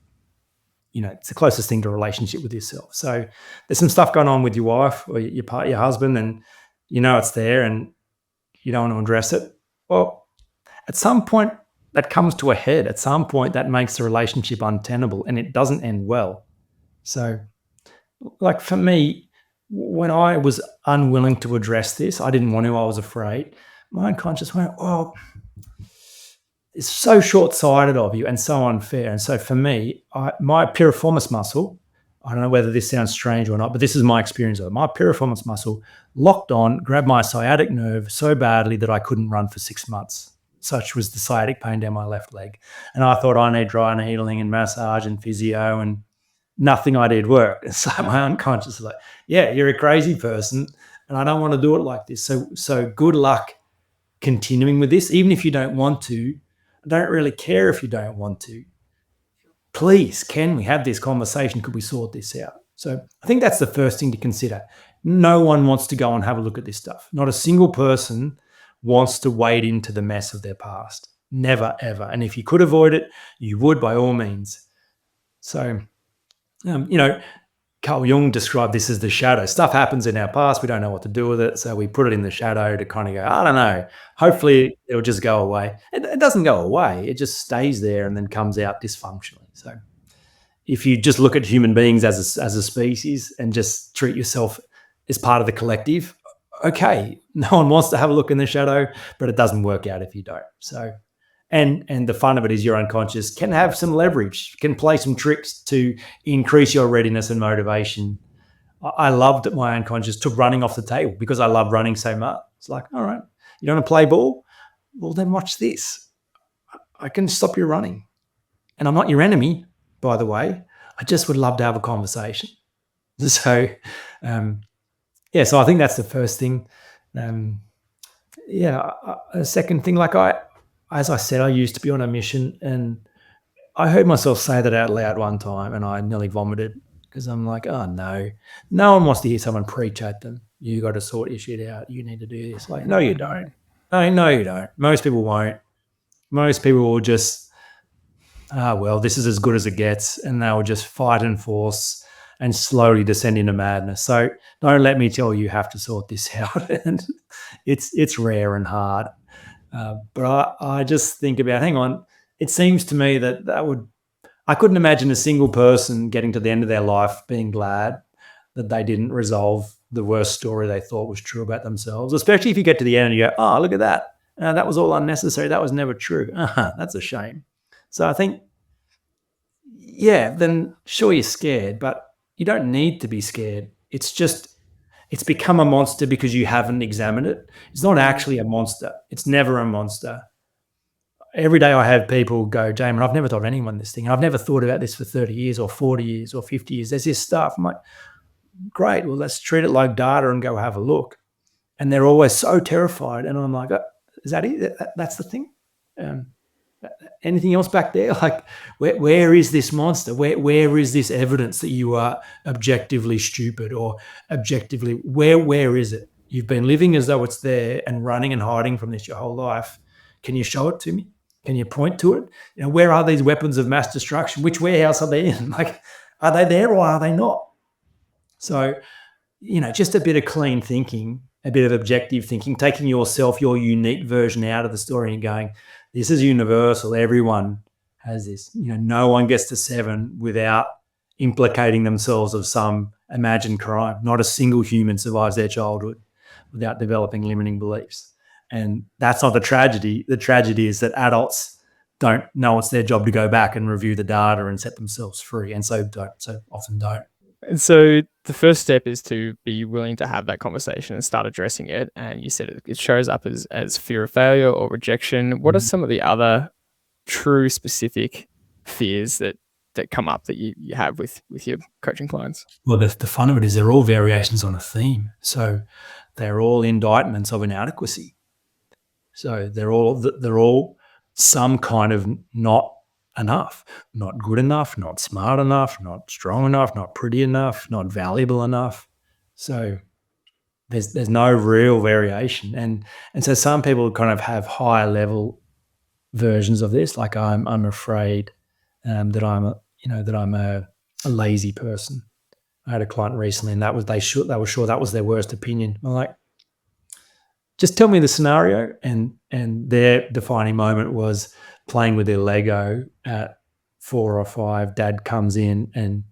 it's the closest thing to a relationship with yourself. So there's some stuff going on with your wife or your husband, and it's there and you don't want to address it. Well, at some point that comes to a head. At some point that makes the relationship untenable and it doesn't end well. So like for me, when I was unwilling to address this, I didn't want to, I was afraid. My unconscious went, oh, it's so short-sighted of you and so unfair. And so for me, my piriformis muscle, I don't know whether this sounds strange or not, but this is my experience of it. My piriformis muscle locked on, grabbed my sciatic nerve so badly that I couldn't run for 6 months. Such was the sciatic pain down my left leg. And I thought I need dry needling and massage and physio, and nothing I did worked. And so my unconscious was like, yeah, you're a crazy person and I don't want to do it like this. So good luck continuing with this. Even if you don't want to, I don't really care if you don't want to. Please, can we have this conversation? Could we sort this out? So I think that's the first thing to consider. No one wants to go and have a look at this stuff. Not a single person wants to wade into the mess of their past. Never, ever. And if you could avoid it, you would by all means. So, Carl Jung described this as the shadow. Stuff happens in our past. We don't know what to do with it. So we put it in the shadow to kind of go, I don't know. Hopefully it'll just go away. It doesn't go away. It just stays there and then comes out dysfunctionally. So if you just look at human beings as a species and just treat yourself as part of the collective, okay, no one wants to have a look in the shadow, but it doesn't work out if you don't. So, and the fun of it is your unconscious can have some leverage, can play some tricks to increase your readiness and motivation. I loved that my unconscious took running off the table because I love running so much. It's like, all right, you don't want to play ball? Well, then watch this. I can stop you running. And I'm not your enemy, by the way. I just would love to have a conversation. So, so I think that's the first thing. A second thing, as I said, I used to be on a mission, and I heard myself say that out loud one time, and I nearly vomited because I'm like, oh no one wants to hear someone preach at them. You got to sort your shit out. You need to do this. Like, no, you don't. No, you don't. Most people won't. Most people will just, this is as good as it gets, and they'll just fight and force and slowly descend into madness. So don't let me tell you have to sort this out. And it's rare and hard. But I just think about, hang on, it seems to me I couldn't imagine a single person getting to the end of their life being glad that they didn't resolve the worst story they thought was true about themselves, especially if you get to the end and you go, oh, look at that. That was all unnecessary. That was never true. That's a shame. So I think, then sure you're scared, but you don't need to be scared. It's become a monster because you haven't examined it. It's not actually a monster. It's never a monster. Every day I have people go, Jaemin, I've never told anyone this thing. I've never thought about this for 30 years or 40 years or 50 years. There's this stuff. I'm like, great. Well, let's treat it like data and go have a look. And they're always so terrified. And I'm like, is that it? That's the thing? Anything else back there? Like, where is this monster? Where is this evidence that you are objectively stupid or objectively, where is it? You've been living as though it's there and running and hiding from this your whole life. Can you show it to me? Can you point to it? Where are these weapons of mass destruction? Which warehouse are they in? Like, are they there or are they not? So, just a bit of clean thinking, a bit of objective thinking, taking yourself, your unique version out of the story and going, this is universal. Everyone has this. No one gets to 7 without implicating themselves of some imagined crime. Not a single human survives their childhood without developing limiting beliefs. And that's not the tragedy. The tragedy is that adults don't know it's their job to go back and review the data and set themselves free, and so often don't. And so the first step is to be willing to have that conversation and start addressing it. And you said it shows up as fear of failure or rejection. What are some of the other true specific fears that come up that you have with your coaching clients? Well, the fun of it is they're all variations on a theme. So they're all indictments of inadequacy. So they're all some kind of not enough, not good enough, not smart enough, not strong enough, not pretty enough, not valuable enough. So there's no real variation. And so some people kind of have higher level versions of this, like I'm afraid that I'm a lazy person. I had a client recently, and they were sure that was their worst opinion. I'm like, just tell me the scenario. And their defining moment was playing with their Lego at 4 or 5. Dad comes in and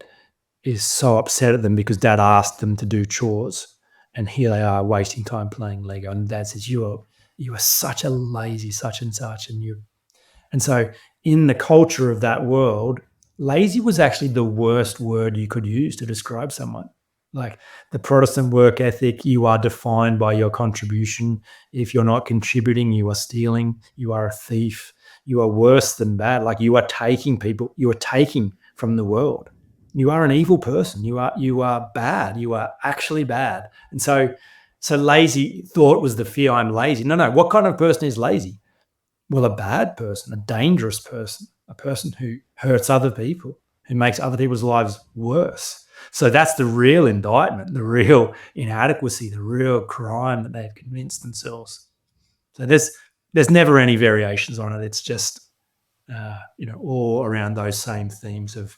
is so upset at them because Dad asked them to do chores, and here they are wasting time playing Lego. And Dad says, "You are such a lazy such and such," and so in the culture of that world, lazy was actually the worst word you could use to describe someone. Like the Protestant work ethic, you are defined by your contribution. If you're not contributing, you are stealing, you are a thief, you are worse than bad. Like you are taking from the world. You are an evil person. You are bad. You are actually bad. And so lazy thought was the fear, I'm lazy. No. What kind of person is lazy? Well, a bad person, a dangerous person, a person who hurts other people, who makes other people's lives worse. So that's the real indictment, the real inadequacy, the real crime that they've convinced themselves. So there's never any variations on it. It's just all around those same themes of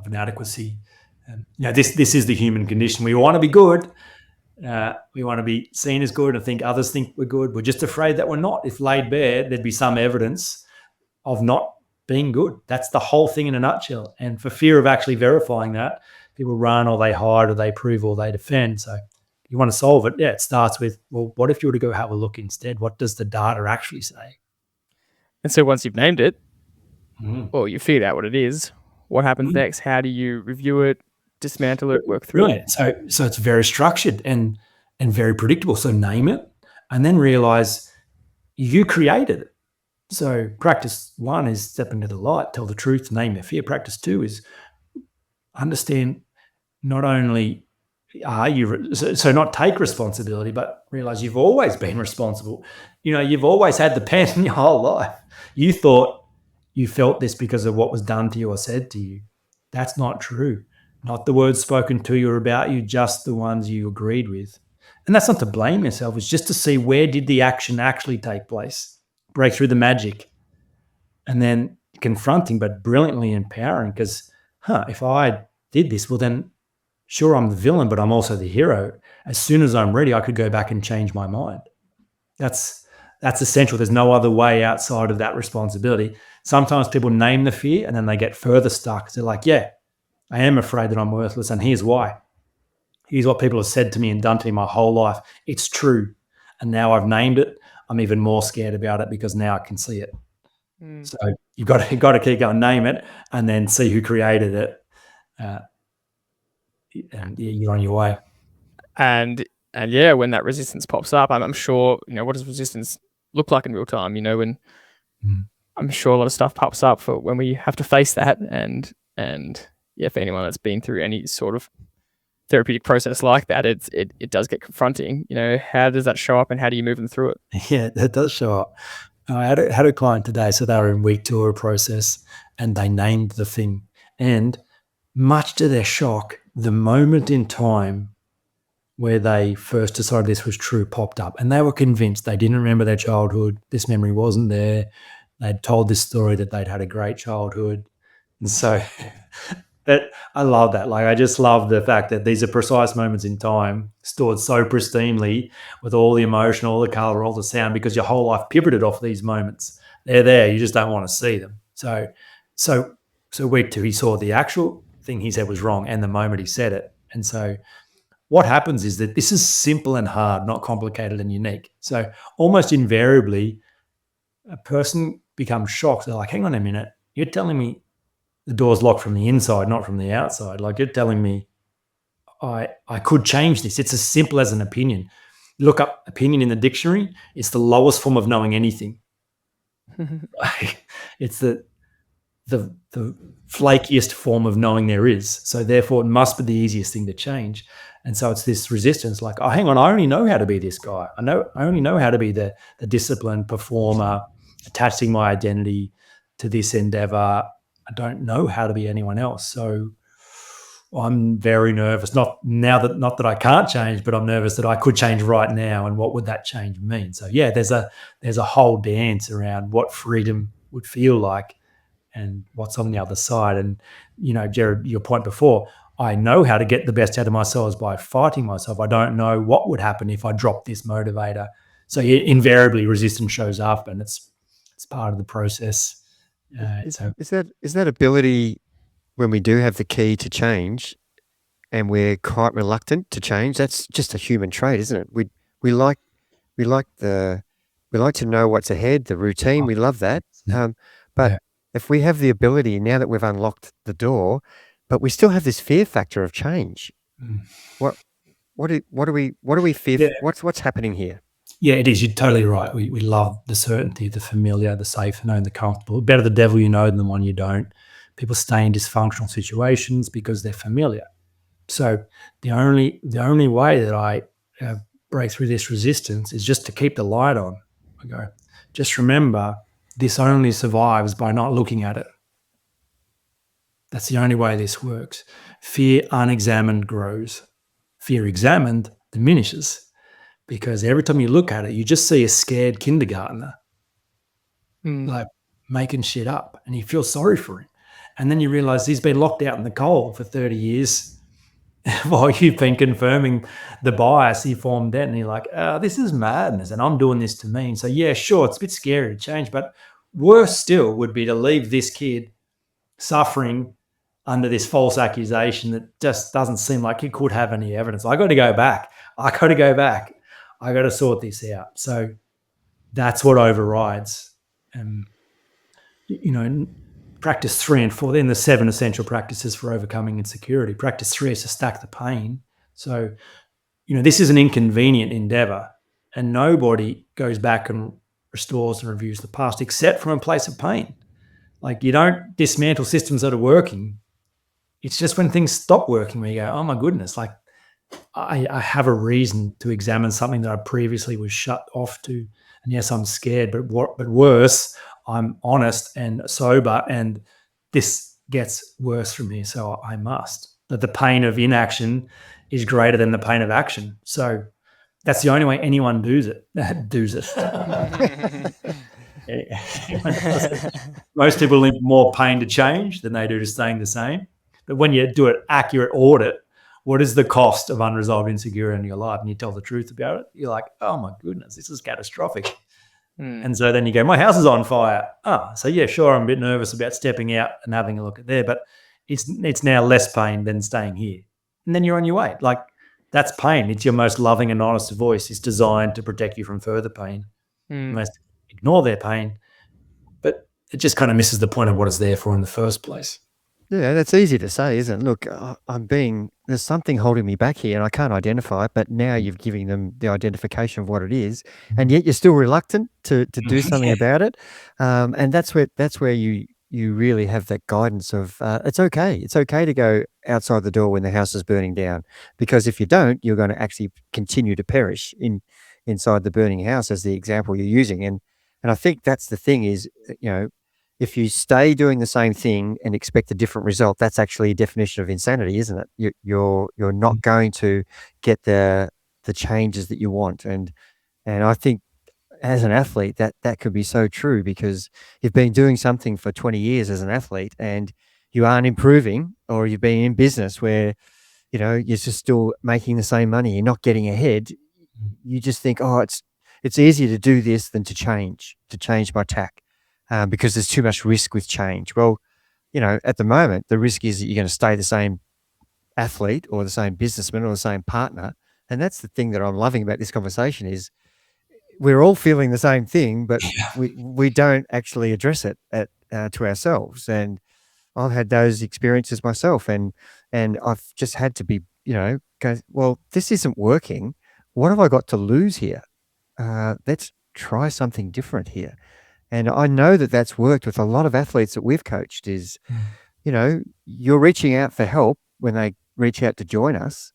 inadequacy. And this is the human condition. We want to be good. We want to be seen as good and think others think we're good. We're just afraid that we're not. If laid bare, there'd be some evidence of not being good. That's the whole thing in a nutshell. And for fear of actually verifying that, people run or they hide or they prove or they defend. So you want to solve it. Yeah, it starts with, well, what if you were to go have a look instead? What does the data actually say? And so once you've named it, well, you figured out what it is. What happens next? How do you review it, dismantle it, work through it? So it's very structured and very predictable. So name it and then realize you created it. So practice 1 is step into the light, tell the truth, name your fear. Practice 2 is understand not only are you, so not take responsibility, but realize you've always been responsible. You've always had the pen your whole life. You thought you felt this because of what was done to you or said to you. That's not true. Not the words spoken to you or about you, just the ones you agreed with. And that's not to blame yourself. It's just to see where did the action actually take place. Break through the magic. And then confronting, but brilliantly empowering because, if I did this, well then, sure, I'm the villain, but I'm also the hero. As soon as I'm ready, I could go back and change my mind. That's essential. There's no other way outside of that responsibility. Sometimes people name the fear and then they get further stuck. They're like, yeah, I am afraid that I'm worthless. And here's why. Here's what people have said to me and done to me my whole life. It's true. And now I've named it. I'm even more scared about it because now I can see it. So you've got to keep going, name it, and then see who created it. And you're on your way. And yeah, when that resistance pops up, I'm sure, what does resistance look like in real time? When I'm sure a lot of stuff pops up for when we have to face that. And yeah, for anyone that's been through any sort of therapeutic process like that, it does get confronting. How does that show up and how do you move them through it? Yeah, that does show up. I had a client today, so they were in week 2 of a process and they named the thing. And much to their shock, the moment in time where they first decided this was true popped up. And they were convinced. They didn't remember their childhood. This memory wasn't there. They'd told this story that they'd had a great childhood. And so I love that. Like, I just love the fact that these are precise moments in time stored so pristinely with all the emotion, all the color, all the sound, because your whole life pivoted off these moments. They're there. You just don't want to see them. So week 2, he saw the actual thing he said was wrong and the moment he said it. And so what happens is that this is simple and hard, not complicated and unique. So almost invariably, a person becomes shocked. They're like, hang on a minute. You're telling me the door's locked from the inside, not from the outside. Like, you're telling me I could change this. It's as simple as an opinion. Look up opinion in the dictionary. It's the lowest form of knowing anything. It's the flakiest form of knowing there is. So therefore, it must be the easiest thing to change. And so it's this resistance, like, oh, hang on, I only know how to be this guy. I only know how to be the disciplined performer, attaching my identity to this endeavor. I don't know how to be anyone else. So I'm very nervous. Not that I can't change, but I'm nervous that I could change right now. And what would that change mean? So yeah, there's a whole dance around what freedom would feel like and what's on the other side. And, Jared, your point before, I know how to get the best out of myself is by fighting myself. I don't know what would happen if I dropped this motivator. So invariably resistance shows up, and it's part of the process. Is that ability, when we do have the key to change and we're quite reluctant to change, that's just a human trait, isn't it? We like to know what's ahead, the routine. We love that. But if we have the ability, now that we've unlocked the door, but we still have this fear factor of change, what do we fear? Yeah. What's happening here? Yeah, it is. You're totally right. We love the certainty, the familiar, the safe, known, the comfortable. Better the devil you know than the one you don't. People stay in dysfunctional situations because they're familiar. So the only way that I break through this resistance is just to keep the light on. I go, just remember, this only survives by not looking at it. That's the only way this works. Fear unexamined grows. Fear examined diminishes. because every time you look at it, you just see a scared kindergartner like making shit up, and you feel sorry for him. And then you realize he's been locked out in the cold for 30 years while you've been confirming the bias he formed then. And you're like, this is madness, and I'm doing this to me. And so, yeah, sure, it's a bit scary to change, but worse still would be to leave this kid suffering under this false accusation that just doesn't seem like it could have any evidence. I got to go back. I got to sort this out. So that's what overrides. Practice 3 and 4, then the 7 essential practices for overcoming insecurity. Practice 3 is to stack the pain. So, this is an inconvenient endeavor, and nobody goes back and restores and reviews the past except from a place of pain. Like, you don't dismantle systems that are working. It's just when things stop working where you go, oh my goodness, like I have a reason to examine something that I previously was shut off to. And yes, I'm scared, but worse, I'm honest and sober, and this gets worse from here, so I must. That the pain of inaction is greater than the pain of action. So that's the only way anyone does it. Most people link more pain to change than they do to staying the same. But when you do an accurate audit, what is the cost of unresolved insecurity in your life? And you tell the truth about it, you're like, oh my goodness, this is catastrophic. And so then you go, my house is on fire. So yeah, sure, I'm a bit nervous about stepping out and having a look at there, but it's now less pain than staying here. And then you're on your way. Like, that's pain. It's your most loving and honest voice. It's designed to protect you from further pain. Most ignore their pain, but it just kind of misses the point of what it's there for in the first place. Yeah, that's easy to say, isn't it? Look, there's something holding me back here and I can't identify it, but now you've given them the identification of what it is, and yet you're still reluctant to do something about it. And that's where you really have that guidance of it's okay. It's okay to go outside the door when the house is burning down, because if you don't, you're going to actually continue to perish inside the burning house, as the example you're using. And I think that's the thing is, if you stay doing the same thing and expect a different result, that's actually a definition of insanity, isn't it? You're not going to get the changes that you want. And I think as an athlete, that could be so true, because you've been doing something for 20 years as an athlete and you aren't improving, or you've been in business where, you're just still making the same money, you're not getting ahead. You just think, it's easier to do this than to change my tack. Because there's too much risk with change. Well, at the moment, the risk is that you're going to stay the same athlete or the same businessman or the same partner. And that's the thing that I'm loving about this conversation is we're all feeling the same thing, but we don't actually address it to ourselves. And I've had those experiences myself, and I've just had to be, go, well, this isn't working. What have I got to lose here? Let's try something different here. And I know that that's worked with a lot of athletes that we've coached is, you're reaching out for help when they reach out to join us.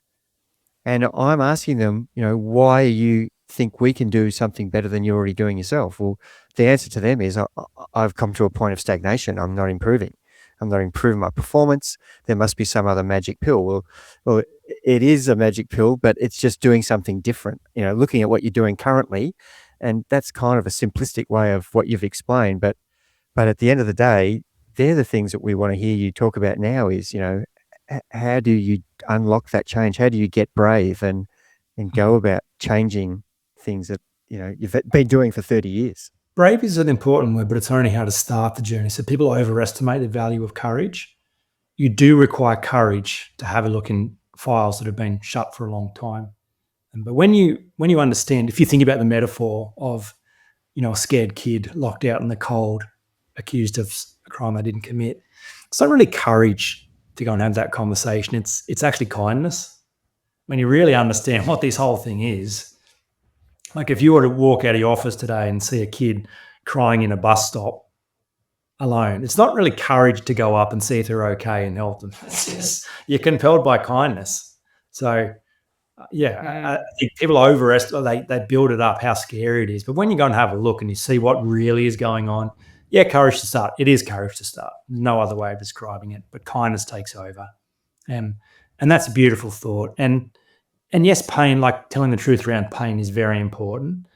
And I'm asking them, why you think we can do something better than you're already doing yourself? Well, the answer to them is I've come to a point of stagnation. I'm not improving. I'm not improving my performance. There must be some other magic pill. Well, it is a magic pill, but it's just doing something different, looking at what you're doing currently. And that's kind of a simplistic way of what you've explained. But at the end of the day, they're the things that we want to hear you talk about now is, how do you unlock that change? How do you get brave and go about changing things that, you've been doing for 30 years? Brave is an important word, but it's only how to start the journey. So people overestimate the value of courage. You do require courage to have a look in files that have been shut for a long time. But when you understand, if you think about the metaphor of, a scared kid locked out in the cold, accused of a crime they didn't commit, it's not really courage to go and have that conversation. It's actually kindness. When you really understand what this whole thing is, like if you were to walk out of your office today and see a kid crying in a bus stop alone, it's not really courage to go up and see if they're okay and help them. It's just you're compelled by kindness. So I think people overestimate, they build it up how scary it is. But when you go and have a look and you see what really is going on, courage to start. It is courage to start. No other way of describing it. But kindness takes over. And that's a beautiful thought. And And yes, pain, like telling the truth around pain, is very important.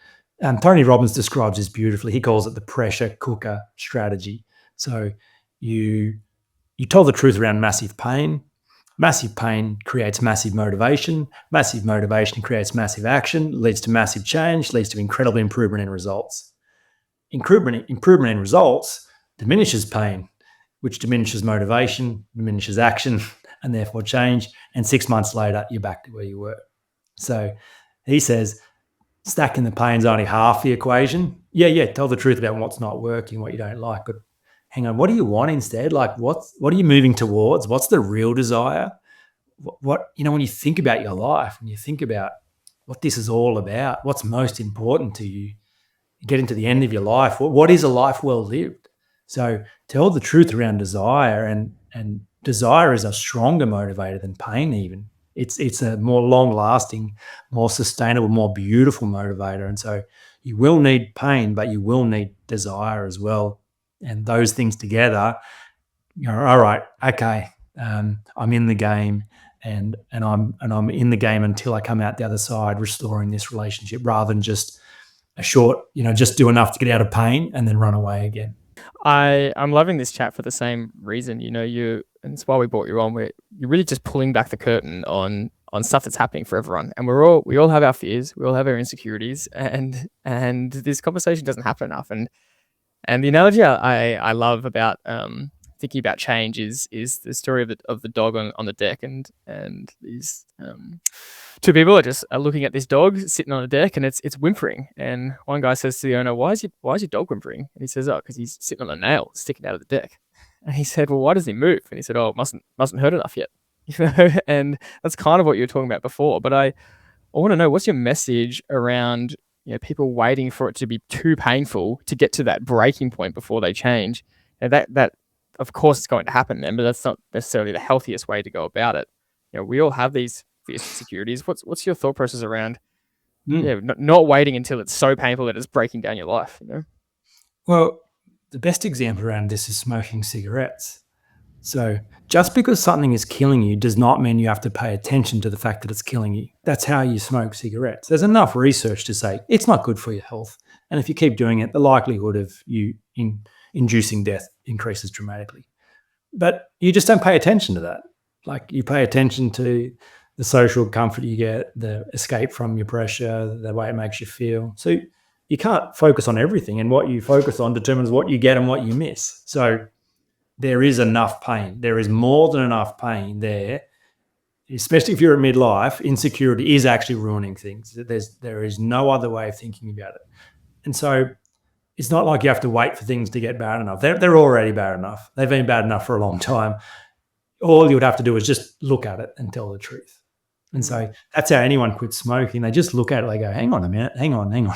Tony Robbins describes this beautifully. He calls it the pressure cooker strategy. So you tell the truth around massive pain. Massive pain creates massive motivation. Massive motivation creates massive action, leads to massive change, leads to incredible improvement in results. Improvement in results diminishes pain, which diminishes motivation, diminishes action, and therefore change. And 6 months later, you're back to where you were. So he says, stacking the pain's only half the equation. Yeah, tell the truth about what's not working, what you don't like, but hang on, what do you want instead? Like, what are you moving towards? What's the real desire? What when you think about your life, when you think about what this is all about, what's most important to you, getting to the end of your life, what is a life well lived? So tell the truth around desire, and desire is a stronger motivator than pain even. It's a more long-lasting, more sustainable, more beautiful motivator. And so you will need pain, but you will need desire as well. And those things together, all right, okay, I'm in the game, and I'm in the game until I come out the other side, restoring this relationship, rather than just a short, just do enough to get out of pain and then run away again. I'm loving this chat for the same reason. And it's why we brought you on. You're really just pulling back the curtain on stuff that's happening for everyone, and we all have our fears, we all have our insecurities, and this conversation doesn't happen enough. And the analogy I love about thinking about change is the story of the dog on the deck, and these two people are looking at this dog sitting on a deck, and it's whimpering. And one guy says to the owner, "Why is your dog whimpering?" And he says, "Oh, because he's sitting on a nail sticking out of the deck." And he said, "Well, why does he move?" And he said, "Oh, it mustn't hurt enough yet." And that's kind of what you were talking about before. But I want to know, what's your message around people waiting for it to be too painful to get to that breaking point before they change? And that of course it's going to happen then, but that's not necessarily the healthiest way to go about it. We all have these insecurities. What's your thought process around not waiting until it's so painful that it's breaking down your life? Well, the best example around this is smoking cigarettes. So just because something is killing you does not mean you have to pay attention to the fact that it's killing you. That's how you smoke cigarettes. There's enough research to say it's not good for your health. And if you keep doing it, the likelihood of you inducing death increases dramatically. But you just don't pay attention to that. Like, you pay attention to the social comfort you get, the escape from your pressure, the way it makes you feel. So you can't focus on everything, and what you focus on determines what you get and what you miss. So there is enough pain. There is more than enough pain there, especially if you're at midlife. Insecurity is actually ruining things. There is no other way of thinking about it. And so it's not like you have to wait for things to get bad enough. They're already bad enough. They've been bad enough for a long time. All you would have to do is just look at it and tell the truth. And so that's how anyone quits smoking. They just look at it. They go, hang on a minute, hang on.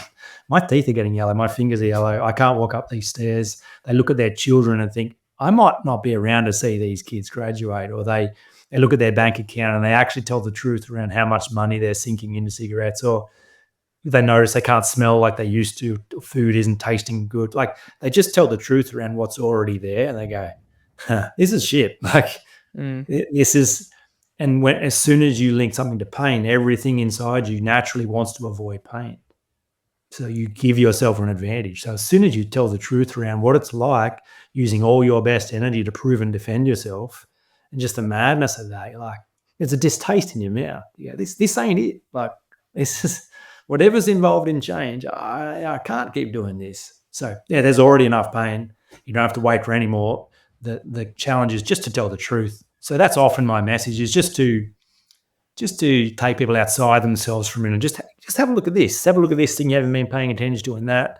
My teeth are getting yellow. My fingers are yellow. I can't walk up these stairs. They look at their children and think, I might not be around to see these kids graduate. Or they look at their bank account and they actually tell the truth around how much money they're sinking into cigarettes. Or they notice they can't smell like they used to. Food isn't tasting good. Like, they just tell the truth around what's already there, and they go, this is shit. Like, this is... And as soon as you link something to pain, everything inside you naturally wants to avoid pain. So you give yourself an advantage. So as soon as you tell the truth around what it's like, using all your best energy to prove and defend yourself, and just the madness of that, you're like, there's a distaste in your mouth. Yeah, this ain't it. Like, this is whatever's involved in change. I can't keep doing this. So yeah, there's already enough pain. You don't have to wait for any more. The challenge is just to tell the truth. So that's often my message, is just to take people outside themselves for a minute. Just have a look at this. Have a look at this thing you haven't been paying attention to, and that.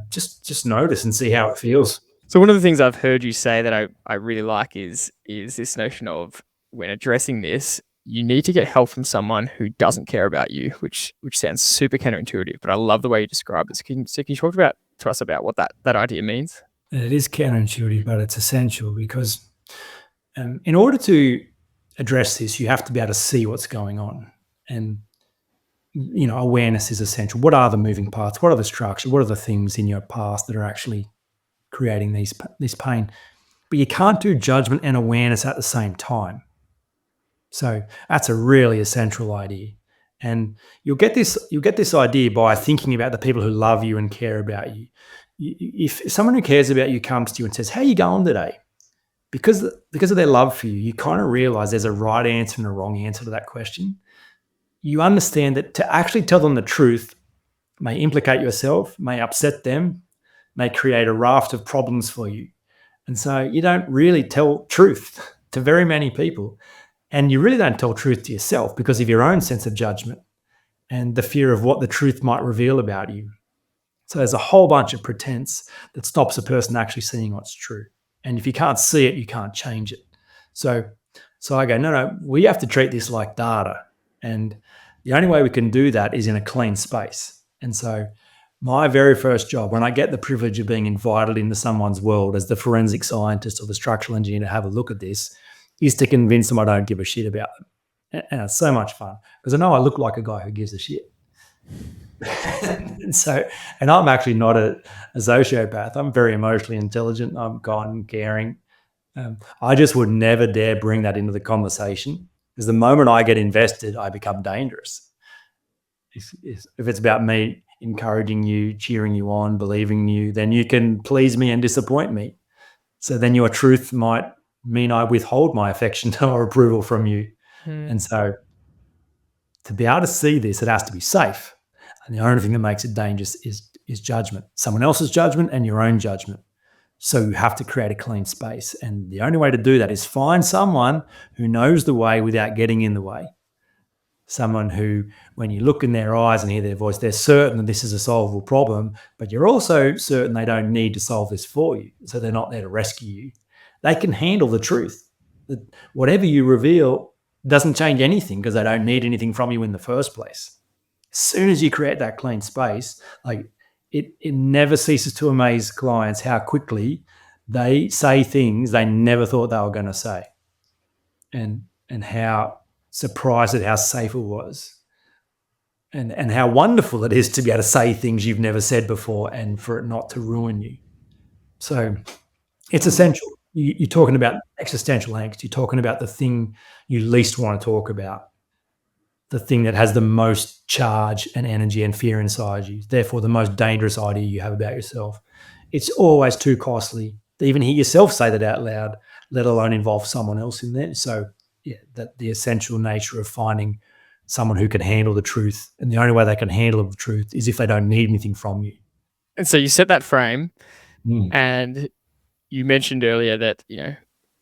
Just notice and see how it feels. So one of the things I've heard you say that I really like is this notion of, when addressing this, you need to get help from someone who doesn't care about you, which sounds super counterintuitive, but I love the way you describe this. Can you talk to us about what that idea means? It is counterintuitive, but it's essential, because in order to address this, you have to be able to see what's going on. And, awareness is essential. What are the moving parts? What are the structure? What are the things in your past that are actually creating this pain? But you can't do judgment and awareness at the same time. So that's a really essential idea. And you'll get this idea by thinking about the people who love you and care about you. If someone who cares about you comes to you and says, "How are you going today?" Because of their love for you, you kind of realize there's a right answer and a wrong answer to that question. You understand that to actually tell them the truth may implicate yourself, may upset them, may create a raft of problems for you. And so you don't really tell truth to very many people. And you really don't tell truth to yourself because of your own sense of judgment and the fear of what the truth might reveal about you. So there's a whole bunch of pretense that stops a person actually seeing what's true. And if you can't see it, you can't change it. So I go, no, we have to treat this like data. And the only way we can do that is in a clean space. And so my very first job, when I get the privilege of being invited into someone's world as the forensic scientist or the structural engineer to have a look at this, is to convince them I don't give a shit about them. And it's so much fun because I know I look like a guy who gives a shit. and I'm actually not a sociopath. I'm very emotionally intelligent. I'm kind and caring. I just would never dare bring that into the conversation because the moment I get invested, I become dangerous. If it's about me encouraging you, cheering you on, believing you, then you can please me and disappoint me. So then your truth might mean I withhold my affection or approval from you. And so to be able to see this, it has to be safe. And the only thing that makes it dangerous is judgment, someone else's judgment and your own judgment. So you have to create a clean space. And the only way to do that is find someone who knows the way without getting in the way. Someone who, when you look in their eyes and hear their voice, they're certain that this is a solvable problem, but you're also certain they don't need to solve this for you. So they're not there to rescue you. They can handle the truth. That whatever you reveal doesn't change anything because they don't need anything from you in the first place. As soon as you create that clean space, like it never ceases to amaze clients how quickly they say things they never thought they were going to say, and how surprised at how safe it was, and how wonderful it is to be able to say things you've never said before and for it not to ruin you. So it's essential. You're talking about existential angst. You're talking about the thing you least want to talk about, the thing that has the most charge and energy and fear inside you, therefore the most dangerous idea you have about yourself. It's always too costly to even hear yourself say that out loud, let alone involve someone else in there. So yeah, that the essential nature of finding someone who can handle the truth, and the only way they can handle the truth is if they don't need anything from you. And so you set that frame, and you mentioned earlier that,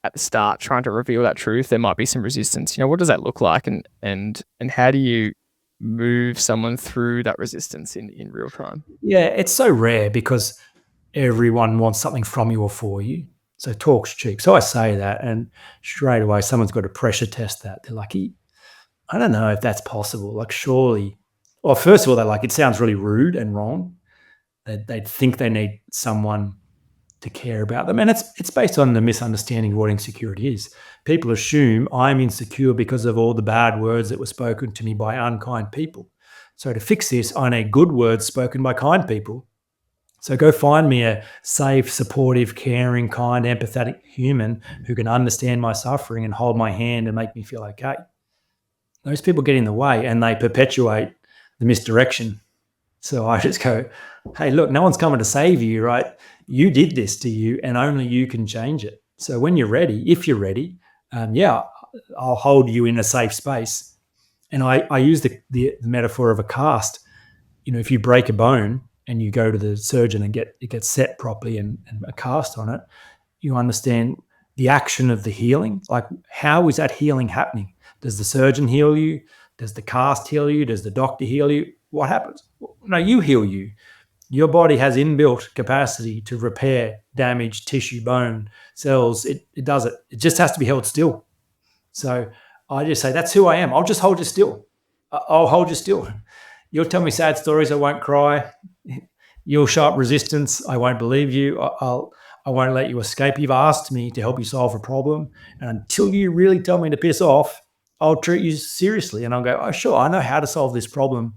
at the start, trying to reveal that truth, there might be some resistance. What does that look like, and how do you move someone through that resistance in real time? Yeah, it's so rare because everyone wants something from you or for you. So talk's cheap. So I say that, and straight away someone's got to pressure test that. They're like, I don't know if that's possible. Like, surely. Well, first of all, they're like, it sounds really rude and wrong. They'd think they need someone to care about them. And it's based on the misunderstanding of what insecurity is. People assume I'm insecure because of all the bad words that were spoken to me by unkind people. So to fix this, I need good words spoken by kind people. So go find me a safe, supportive, caring, kind, empathetic human who can understand my suffering and hold my hand and make me feel okay. Those people get in the way and they perpetuate the misdirection. So I just go, hey, look, no one's coming to save you, right? You did this to you and only you can change it. So when you're ready, if you're ready, I'll hold you in a safe space. And I use the metaphor of a cast. If you break a bone and you go to the surgeon and it gets set properly and a cast on it, you understand the action of the healing. Like, how is that healing happening? Does the surgeon heal you? Does the cast heal you? Does the doctor heal you? What happens? No, you heal you. Your body has inbuilt capacity to repair damaged tissue, bone, cells. It does it. It just has to be held still. So I just say, that's who I am. I'll just hold you still. I'll hold you still. You'll tell me sad stories. I won't cry. You'll show up resistance. I won't believe you. I won't let you escape. You've asked me to help you solve a problem. And until you really tell me to piss off, I'll treat you seriously. And I'll go, oh, sure, I know how to solve this problem.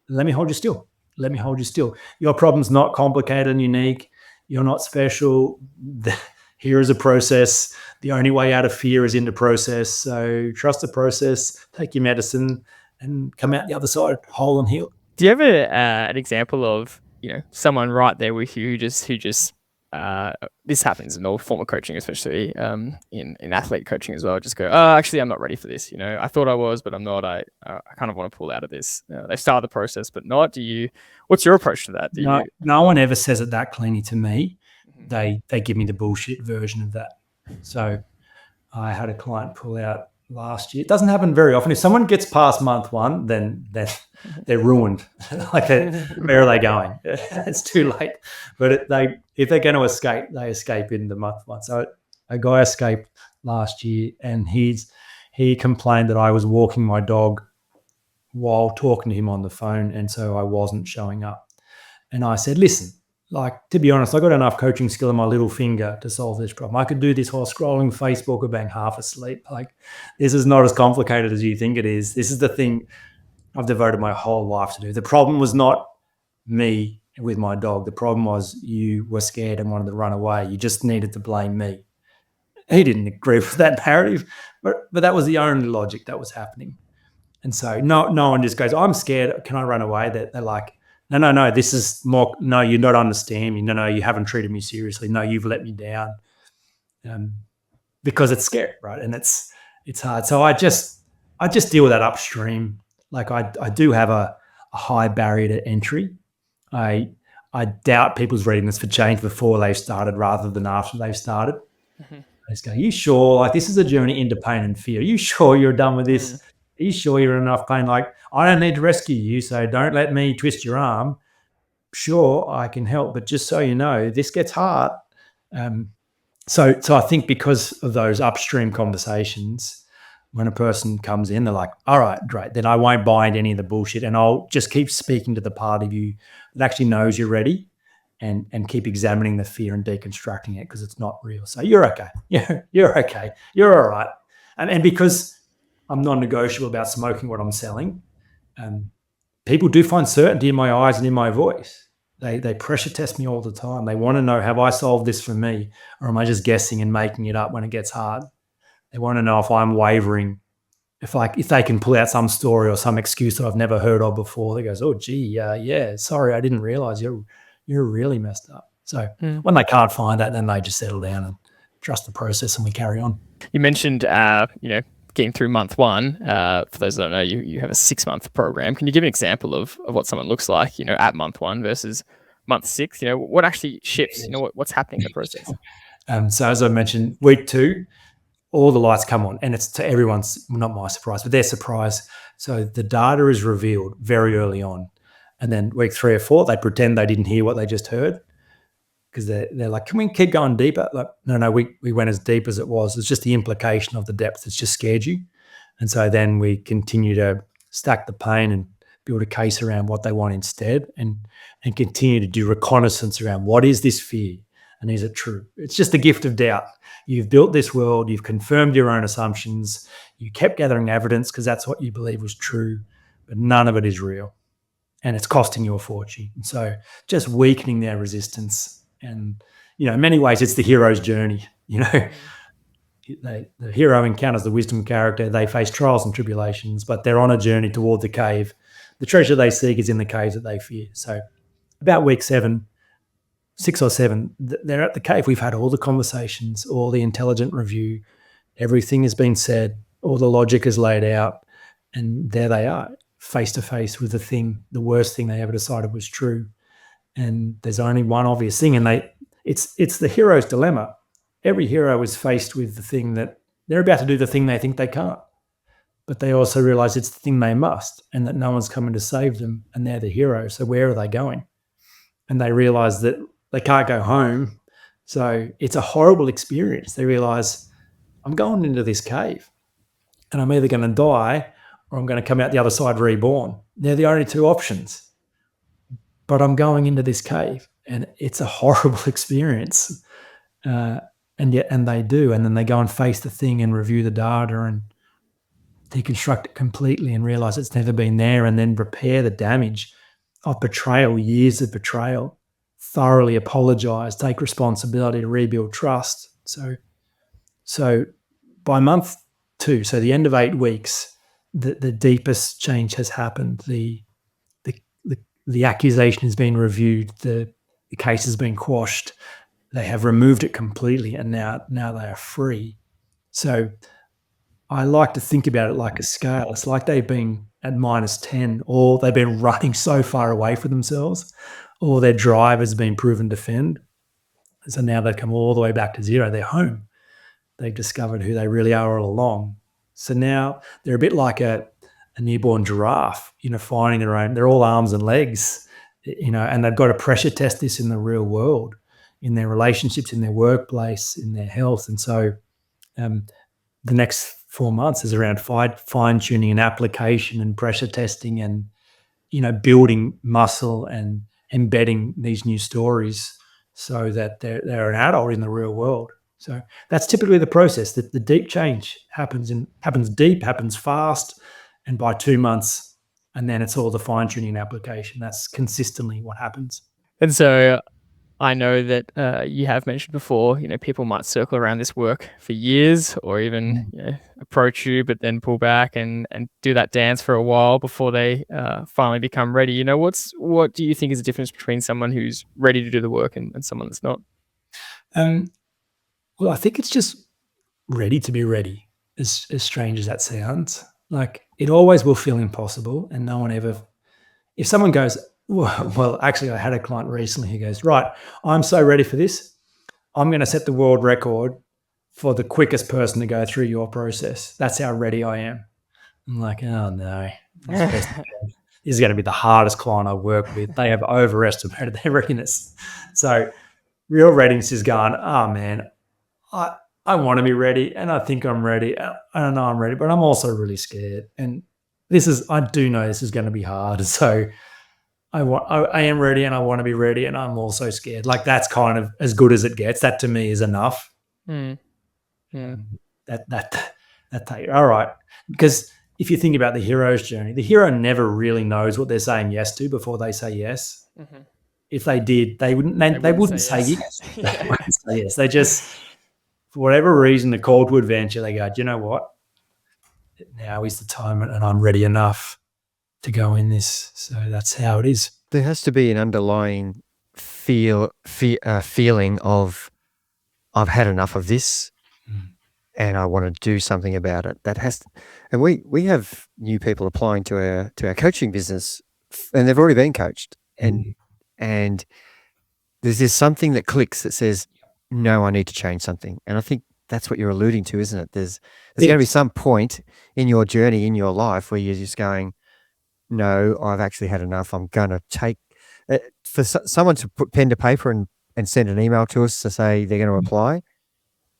Let me hold you still. Let me hold you still. Your problem's not complicated and unique. You're not special. Here is a process. The only way out of fear is into process. So trust the process. Take your medicine. and come out the other side whole and healed. Do you have an example of someone right there with you who just this happens in all form of coaching, especially in athlete coaching as well. Just go, oh, actually, I'm not ready for this. I thought I was, but I'm not. I kind of want to pull out of this. They start the process, but not. What's your approach to that? No one ever says it that cleanly to me. Mhm. They give me the bullshit version of that. So I had a client pull out last year. It doesn't happen very often. If someone gets past month one, then they're ruined. Where are they going? It's too late. But if they're going to escape, they escape in the month one. So a guy escaped last year, and he complained that I was walking my dog while talking to him on the phone, and so I wasn't showing up. And I said, listen, to be honest, I got enough coaching skill in my little finger to solve this problem. I could do this while scrolling Facebook or being half asleep. This is not as complicated as you think it is. This is the thing I've devoted my whole life to do. The problem was not me with my dog. The problem was you were scared and wanted to run away. You just needed to blame me. He didn't agree with that narrative, but that was the only logic that was happening. And so no one just goes, I'm scared. Can I run away? They're like, no, this is more, no, you don't understand me. No, you haven't treated me seriously. No, you've let me down. Because it's scary, right? And it's hard. So I just deal with that upstream. I do have a high barrier to entry. I doubt people's readiness for change before they've started rather than after they've started. Mm-hmm. I just go, are you sure? This is a journey into pain and fear. Are you sure you're done with this? Are you sure you're in enough pain? I don't need to rescue you, so don't let me twist your arm. Sure, I can help, but just so you know, this gets hard. So I think because of those upstream conversations, when a person comes in, they're like, all right, great. Then I won't buy into any of the bullshit, and I'll just keep speaking to the part of you that actually knows you're ready, and keep examining the fear and deconstructing it because it's not real. So you're okay. You're okay. You're all right. And because I'm non-negotiable about smoking what I'm selling, people do find certainty in my eyes and in my voice. They pressure test me all the time. They want to know, have I solved this for me, or am I just guessing and making it up when it gets hard? They want to know if I'm wavering, if they can pull out some story or some excuse that I've never heard of before. They goes, oh gee, yeah, sorry, I didn't realize you're really messed up. So when they can't find that, then they just settle down and trust the process, and we carry on. You mentioned, getting through month one. For those that don't know, you have a 6-month program. Can you give an example of what someone looks like, at month one versus month 6? What actually shifts? What's happening in the process? So as I mentioned, week 2, all the lights come on, and it's to everyone's, not my surprise, but their surprise. So the data is revealed very early on, and then week 3 or 4, they pretend they didn't hear what they just heard, because they're like, can we keep going deeper? Like, no, we went as deep as it was. It's just the implication of the depth that's just scared you. And so then we continue to stack the pain and build a case around what they want instead, and continue to do reconnaissance around what is this fear and is it true? It's just the gift of doubt. You've built this world, you've confirmed your own assumptions, you kept gathering evidence because that's what you believe was true, but none of it is real. And it's costing you a fortune. And so just weakening their resistance. And, in many ways, it's the hero's journey. The hero encounters the wisdom character. They face trials and tribulations, but they're on a journey toward the cave. The treasure they seek is in the caves that they fear. So about week 7, 6 or 7, they're at the cave. We've had all the conversations, all the intelligent review. Everything has been said. All the logic is laid out. And there they are, face to face with the worst thing they ever decided was true. And there's only one obvious thing, and it's the hero's dilemma. Every hero is faced with the thing that they're about to do, the thing they think they can't, but they also realize it's the thing they must, and that no one's coming to save them, and they're the hero. So where are they going? And they realize that they can't go home. So it's a horrible experience. They realize, I'm going into this cave, and I'm either going to die or I'm going to come out the other side reborn. They're the only 2 options. But I'm going into this cave, and it's a horrible experience. And they do. And then they go and face the thing and review the data and deconstruct it completely and realize it's never been there, and then repair the damage of betrayal, years of betrayal, thoroughly apologize, take responsibility to rebuild trust. So by month 2, so the end of 8 weeks, the deepest change has happened. The accusation has been reviewed. The case has been quashed. They have removed it completely, and now they are free. So I like to think about it like a scale. It's like they've been at -10, or they've been running so far away from themselves, or their drive has been proven to defend. So now they've come all the way back to zero. They're home. They've discovered who they really are all along. So now they're a bit like a newborn giraffe, finding their own. They're all arms and legs, and they've got to pressure test this in the real world, in their relationships, in their workplace, in their health. And so the next 4 months is around fine tuning and application and pressure testing and, building muscle and embedding these new stories so that they're an adult in the real world. So that's typically the process. That the deep change happens deep, happens fast, and by 2 months, and then it's all the fine tuning and application. That's consistently what happens. And so I know that you have mentioned before, people might circle around this work for years, or even approach you, but then pull back and do that dance for a while before they finally become ready. What do you think is the difference between someone who's ready to do the work and someone that's not? Well, I think it's just ready to be ready, as strange as that sounds. Like, it always will feel impossible, and no one ever... If someone goes, well, actually, I had a client recently who goes, right, I'm so ready for this. I'm going to set the world record for the quickest person to go through your process. That's how ready I am. I'm like, oh, no. This is going to be the hardest client I work with. They have overestimated their readiness. So real readiness is going, oh, man, I want to be ready, and I think I'm ready. I know I'm ready, but I'm also really scared. And I do know this is going to be hard. So I am ready, and I want to be ready, and I'm also scared. Like, that's kind of as good as it gets. That to me is enough. Yeah. All right. Because if you think about the hero's journey, the hero never really knows what they're saying yes to before they say yes. Mm-hmm. If they did, they wouldn't say yes. They wouldn't say yes. They just, for whatever reason, the call to adventure, they go, do you know what? Now is the time, and I'm ready enough to go in this. So that's how it is. There has to be an underlying feeling of, I've had enough of this, and I want to do something about it. And we have new people applying to our coaching business, and they've already been coached, and there's something that clicks that says, no, I need to change something. And I think that's what you're alluding to, isn't it? There's going to be some point in your journey, in your life, where you're just going, no, I've actually had enough. I'm going to take for someone to put pen to paper and send an email to us to say they're going to apply.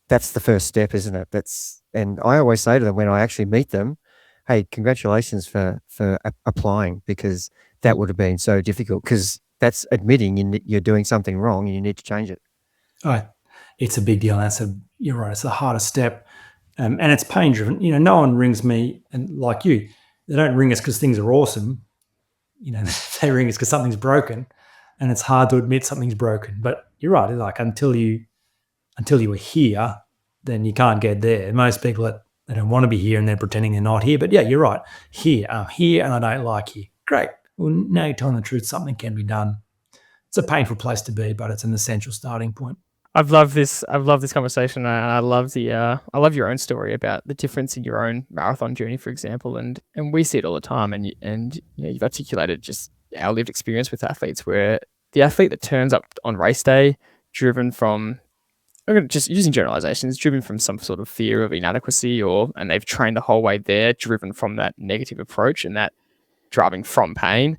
That's the first step, isn't it? And I always say to them when I actually meet them, hey, congratulations for applying, because that would have been so difficult, because that's admitting you're doing something wrong and you need to change it. Oh, it's a big deal. You're right. It's the hardest step, and it's pain driven. No one rings me, and like you, they don't ring us because things are awesome. They ring us because something's broken, and it's hard to admit something's broken. But you're right. Like, until you are here, then you can't get there. Most people, they don't want to be here, and they're pretending they're not here. But yeah, you're right. I'm here, and I don't like here. Great. Well, now you're telling the truth. Something can be done. It's a painful place to be, but it's an essential starting point. I've loved this conversation, and I love I love your own story about the difference in your own marathon journey, for example, and we see it all the time, and you've articulated just our lived experience with athletes, where the athlete that turns up on race day, driven from, just using generalizations, driven from some sort of fear of inadequacy, and they've trained the whole way there, driven from that negative approach and that driving from pain.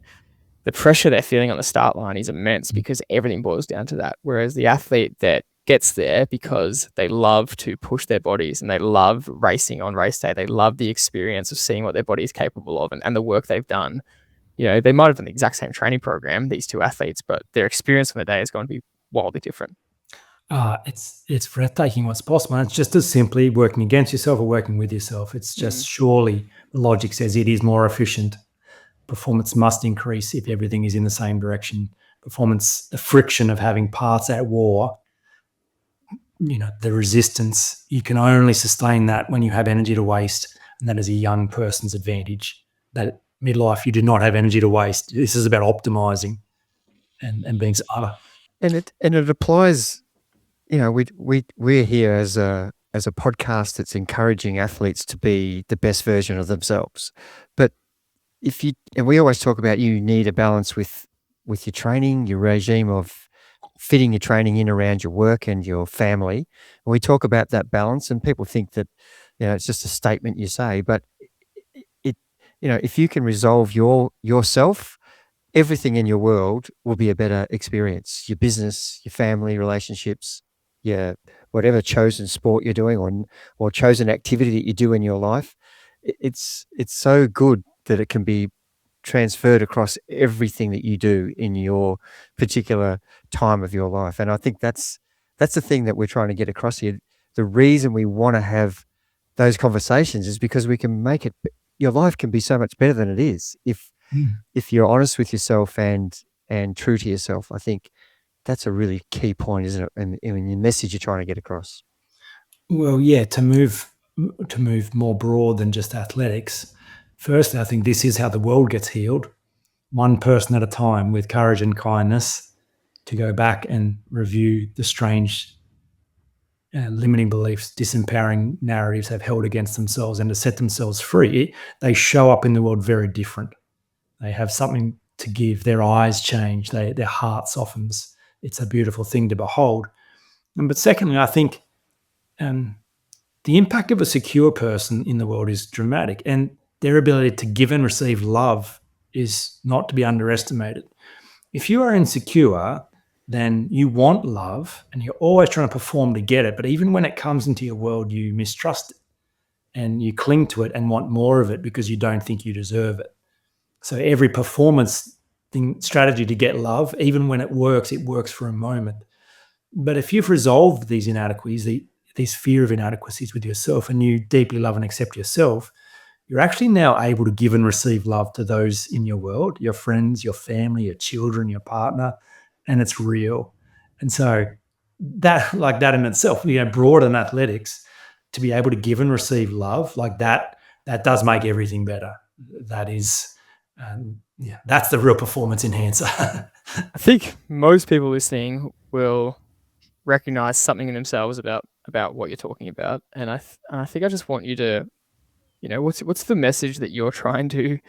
The pressure they're feeling on the start line is immense, because everything boils down to that. Whereas the athlete that gets there because they love to push their bodies and they love racing on race day, they love the experience of seeing what their body is capable of and the work they've done. They might have done the exact same training program, these two athletes, but their experience on the day is going to be wildly different. It's breathtaking what's possible. And it's just as simply working against yourself or working with yourself. It's just surely the logic says it is more efficient. Performance must increase if everything is in the same direction. The friction of having parts at war, the resistance, you can only sustain that when you have energy to waste. and that is a young person's advantage. That midlife, you do not have energy to waste. This is about optimizing and being smarter. And it applies. We're here as a podcast that's encouraging athletes to be the best version of themselves. But and we always talk about, you need a balance with your training, your regime of fitting your training in around your work and your family. And we talk about that balance, and people think that, it's just a statement you say, but if you can resolve yourself, everything in your world will be a better experience. Your business, your family, relationships, your whatever chosen sport you're doing, or chosen activity that you do in your life. It's so good that it can be transferred across everything that you do in your particular time of your life. And I think that's the thing that we're trying to get across here. The reason we want to have those conversations is because we can make it, your life can be so much better than it is if you're honest with yourself and true to yourself. I think that's a really key point, isn't it? And the message you're trying to get across. Well, yeah, to move more broad than just athletics. Firstly, I think this is how the world gets healed, one person at a time, with courage and kindness, to go back and review the strange limiting beliefs, disempowering narratives they've held against themselves, and to set themselves free. They show up in the world very different. They have something to give. Their eyes change. Their heart softens. It's a beautiful thing to behold. But secondly, I think the impact of a secure person in the world is dramatic, and their ability to give and receive love is not to be underestimated. If you are insecure, then you want love and you're always trying to perform to get it. But even when it comes into your world, you mistrust it and you cling to it and want more of it because you don't think you deserve it. So every performance strategy to get love, even when it works for a moment. But if you've resolved these inadequacies, these fear of inadequacies with yourself, and you deeply love and accept yourself, you're actually now able to give and receive love to those in your world, your friends, your family, your children, your partner, and it's real. And so that in itself, broader than athletics, to be able to give and receive love like that does make everything better. That is, that's the real performance enhancer. I think most people listening will recognize something in themselves about what you're talking about, and I think I just want you to, what's the message that you're trying to,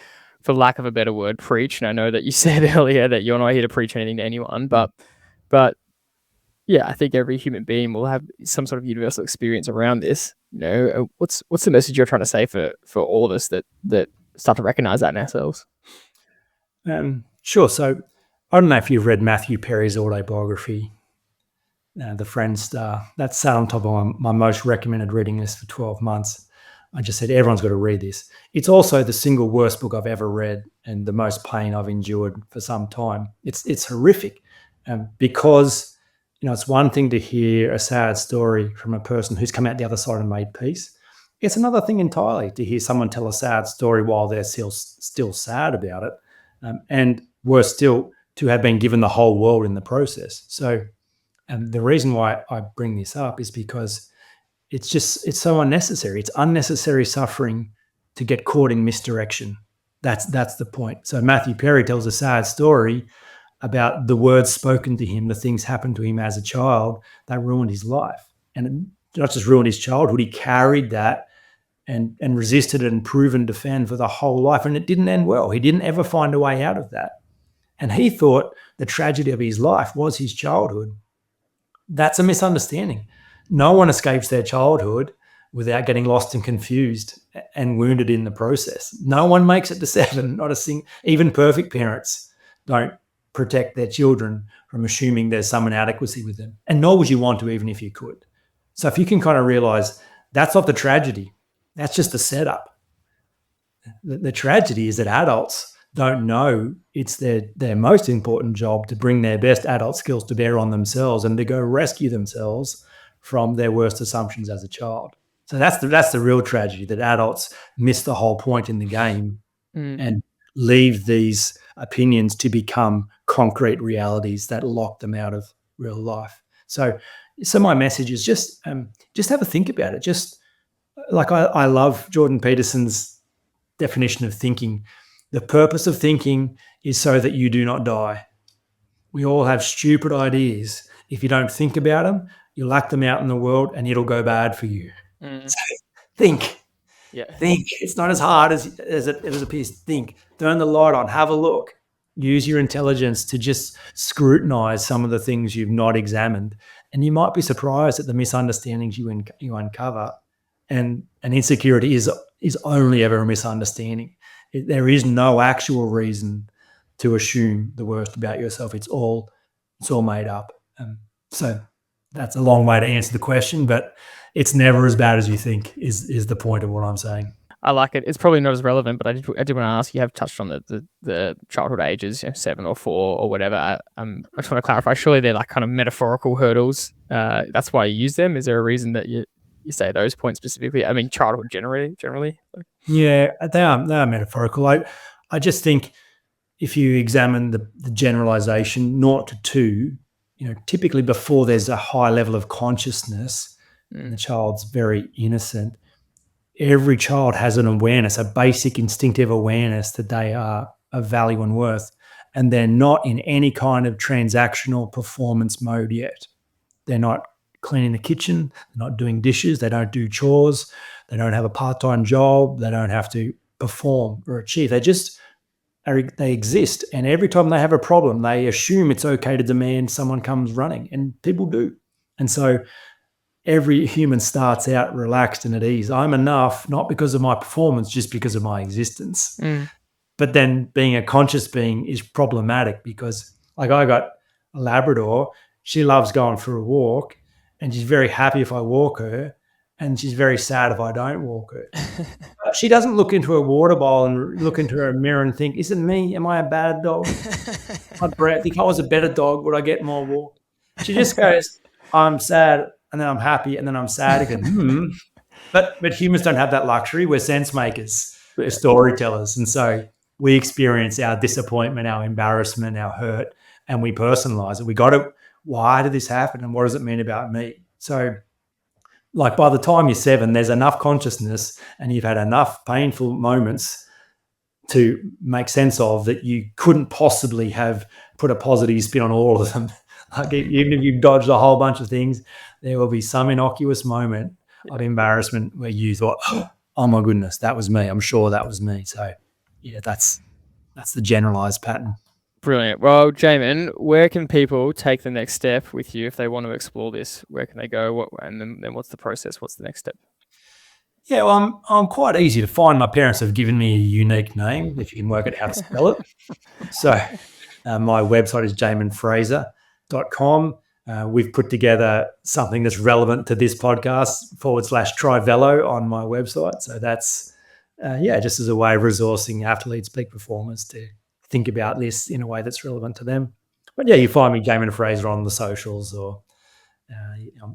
for lack of a better word, preach? And I know that you said earlier that you're not here to preach anything to anyone, but yeah, I think every human being will have some sort of universal experience around this. What's the message you're trying to say for all of us that start to recognize that in ourselves? Sure. So I don't know if you've read Matthew Perry's autobiography, The Friend Star. That's sat on top of my most recommended reading list for 12 months. I just said, everyone's got to read this. It's also the single worst book I've ever read and the most pain I've endured for some time. It's horrific because, it's one thing to hear a sad story from a person who's come out the other side and made peace. It's another thing entirely to hear someone tell a sad story while they're still sad about it. And worse still, to have been given the whole world in the process. So the reason why I bring this up is because it's so unnecessary. It's unnecessary suffering to get caught in misdirection. That's the point. So Matthew Perry tells a sad story about the words spoken to him, the things happened to him as a child that ruined his life. And it not just ruined his childhood, he carried that and resisted it and proven defend for the whole life. And it didn't end well. He didn't ever find a way out of that. And he thought the tragedy of his life was his childhood. That's a misunderstanding. No one escapes their childhood without getting lost and confused and wounded in the process. No one makes it to 7. Even perfect parents don't protect their children from assuming there's some inadequacy with them. And nor would you want to, even if you could. So if you can kind of realize that's not the tragedy, that's just the setup. The tragedy is that adults don't know it's their most important job to bring their best adult skills to bear on themselves and to go rescue themselves from their worst assumptions as a child. So that's the real tragedy, that adults miss the whole point in the game and leave these opinions to become concrete realities that lock them out of real life. So my message is just have a think about it. Just like I love Jordan Peterson's definition of thinking. The purpose of thinking is so that you do not die. We all have stupid ideas. If you don't think about them, you'll act them out in the world and it'll go bad for you. Mm. So think. Yeah. Think. It's not as hard as it appears. Think. Turn the light on. Have a look. Use your intelligence to just scrutinize some of the things you've not examined. And you might be surprised at the misunderstandings you uncover. And an insecurity is only ever a misunderstanding. There is no actual reason to assume the worst about yourself. It's all made up. So that's a long way to answer the question, but it's never as bad as you think is the point of what I'm saying. I like it. It's probably not as relevant, but I did want to ask, you have touched on the childhood ages, 7 or 4 or whatever. I just want to clarify, surely they're like kind of metaphorical hurdles. That's why you use them. Is there a reason that you say those points specifically? I mean, childhood generally? Yeah, they are metaphorical. I just think if you examine the generalization 0 to 2, typically before there's a high level of consciousness and the child's very innocent, every child has an awareness, a basic instinctive awareness that they are of value and worth, and they're not in any kind of transactional performance mode yet. They're not cleaning the kitchen, they're not doing dishes, they don't do chores, they don't have a part-time job, they don't have to perform or achieve. They exist, and every time they have a problem, they assume it's okay to demand someone comes running, and people do. And so every human starts out relaxed and at ease. I'm enough, not because of my performance, just because of my existence. But then being a conscious being is problematic because, like, I got a Labrador. She loves going for a walk, and she's very happy if I walk her, and she's very sad if I don't walk her. She doesn't look into a water bowl and look into her mirror and think, is it me? Am I a bad dog? I think I was a better dog. Would I get more walk? She just goes, I'm sad, and then I'm happy, and then I'm sad again. But humans don't have that luxury. We're sense makers. We're storytellers. And so we experience our disappointment, our embarrassment, our hurt, and we personalize it. Why did this happen? And what does it mean about me? So, like, by the time you're 7, there's enough consciousness and you've had enough painful moments to make sense of that you couldn't possibly have put a positive spin on all of them. Like, even if you've dodged a whole bunch of things, there will be some innocuous moment of embarrassment where you thought, oh my goodness, that was me. I'm sure that was me. So yeah, that's the generalized pattern. Brilliant. Well, Jaemin, where can people take the next step with you if they want to explore this? Where can they go? And then what's the process? What's the next step? Yeah, well, I'm quite easy to find. My parents have given me a unique name, if you can work out how to spell it. So my website is jaeminfrazer.com. We've put together something that's relevant to this podcast /Trivelo on my website. So that's, just as a way of resourcing athletes, peak performers to think about this in a way that's relevant to them. But yeah, you find me Jaemin Frazer on the socials, or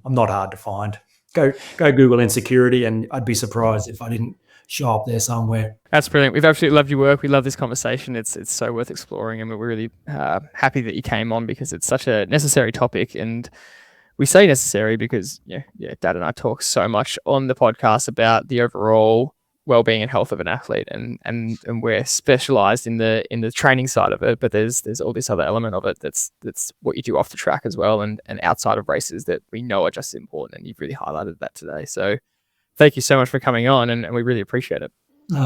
I'm not hard to find. Go Google Insecurity, and I'd be surprised if I didn't show up there somewhere. That's brilliant. We've absolutely loved your work. We love this conversation. It's so worth exploring, and we're really happy that you came on because it's such a necessary topic. And we say necessary because Dad and I talk so much on the podcast about the overall well-being and health of an athlete, and we're specialized in the training side of it, but there's all this other element of it that's what you do off the track as well, and outside of races that we know are just as important, and you've really highlighted that today. So thank you so much for coming on, and we really appreciate it.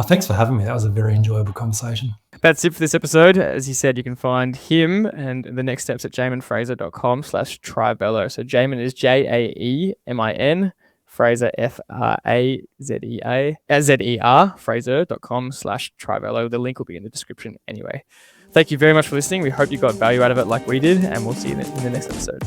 Thanks for having me. That was a very enjoyable conversation. That's it for this episode. As you said, you can find him and the next steps at jaeminfrazer.com/Trivelo. So Jaemin is Jaemin, Frazer, Frazer, Frazer.com/Trivelo. The link will be in the description anyway. Thank you very much for listening. We hope you got value out of it like we did, and we'll see you in the next episode.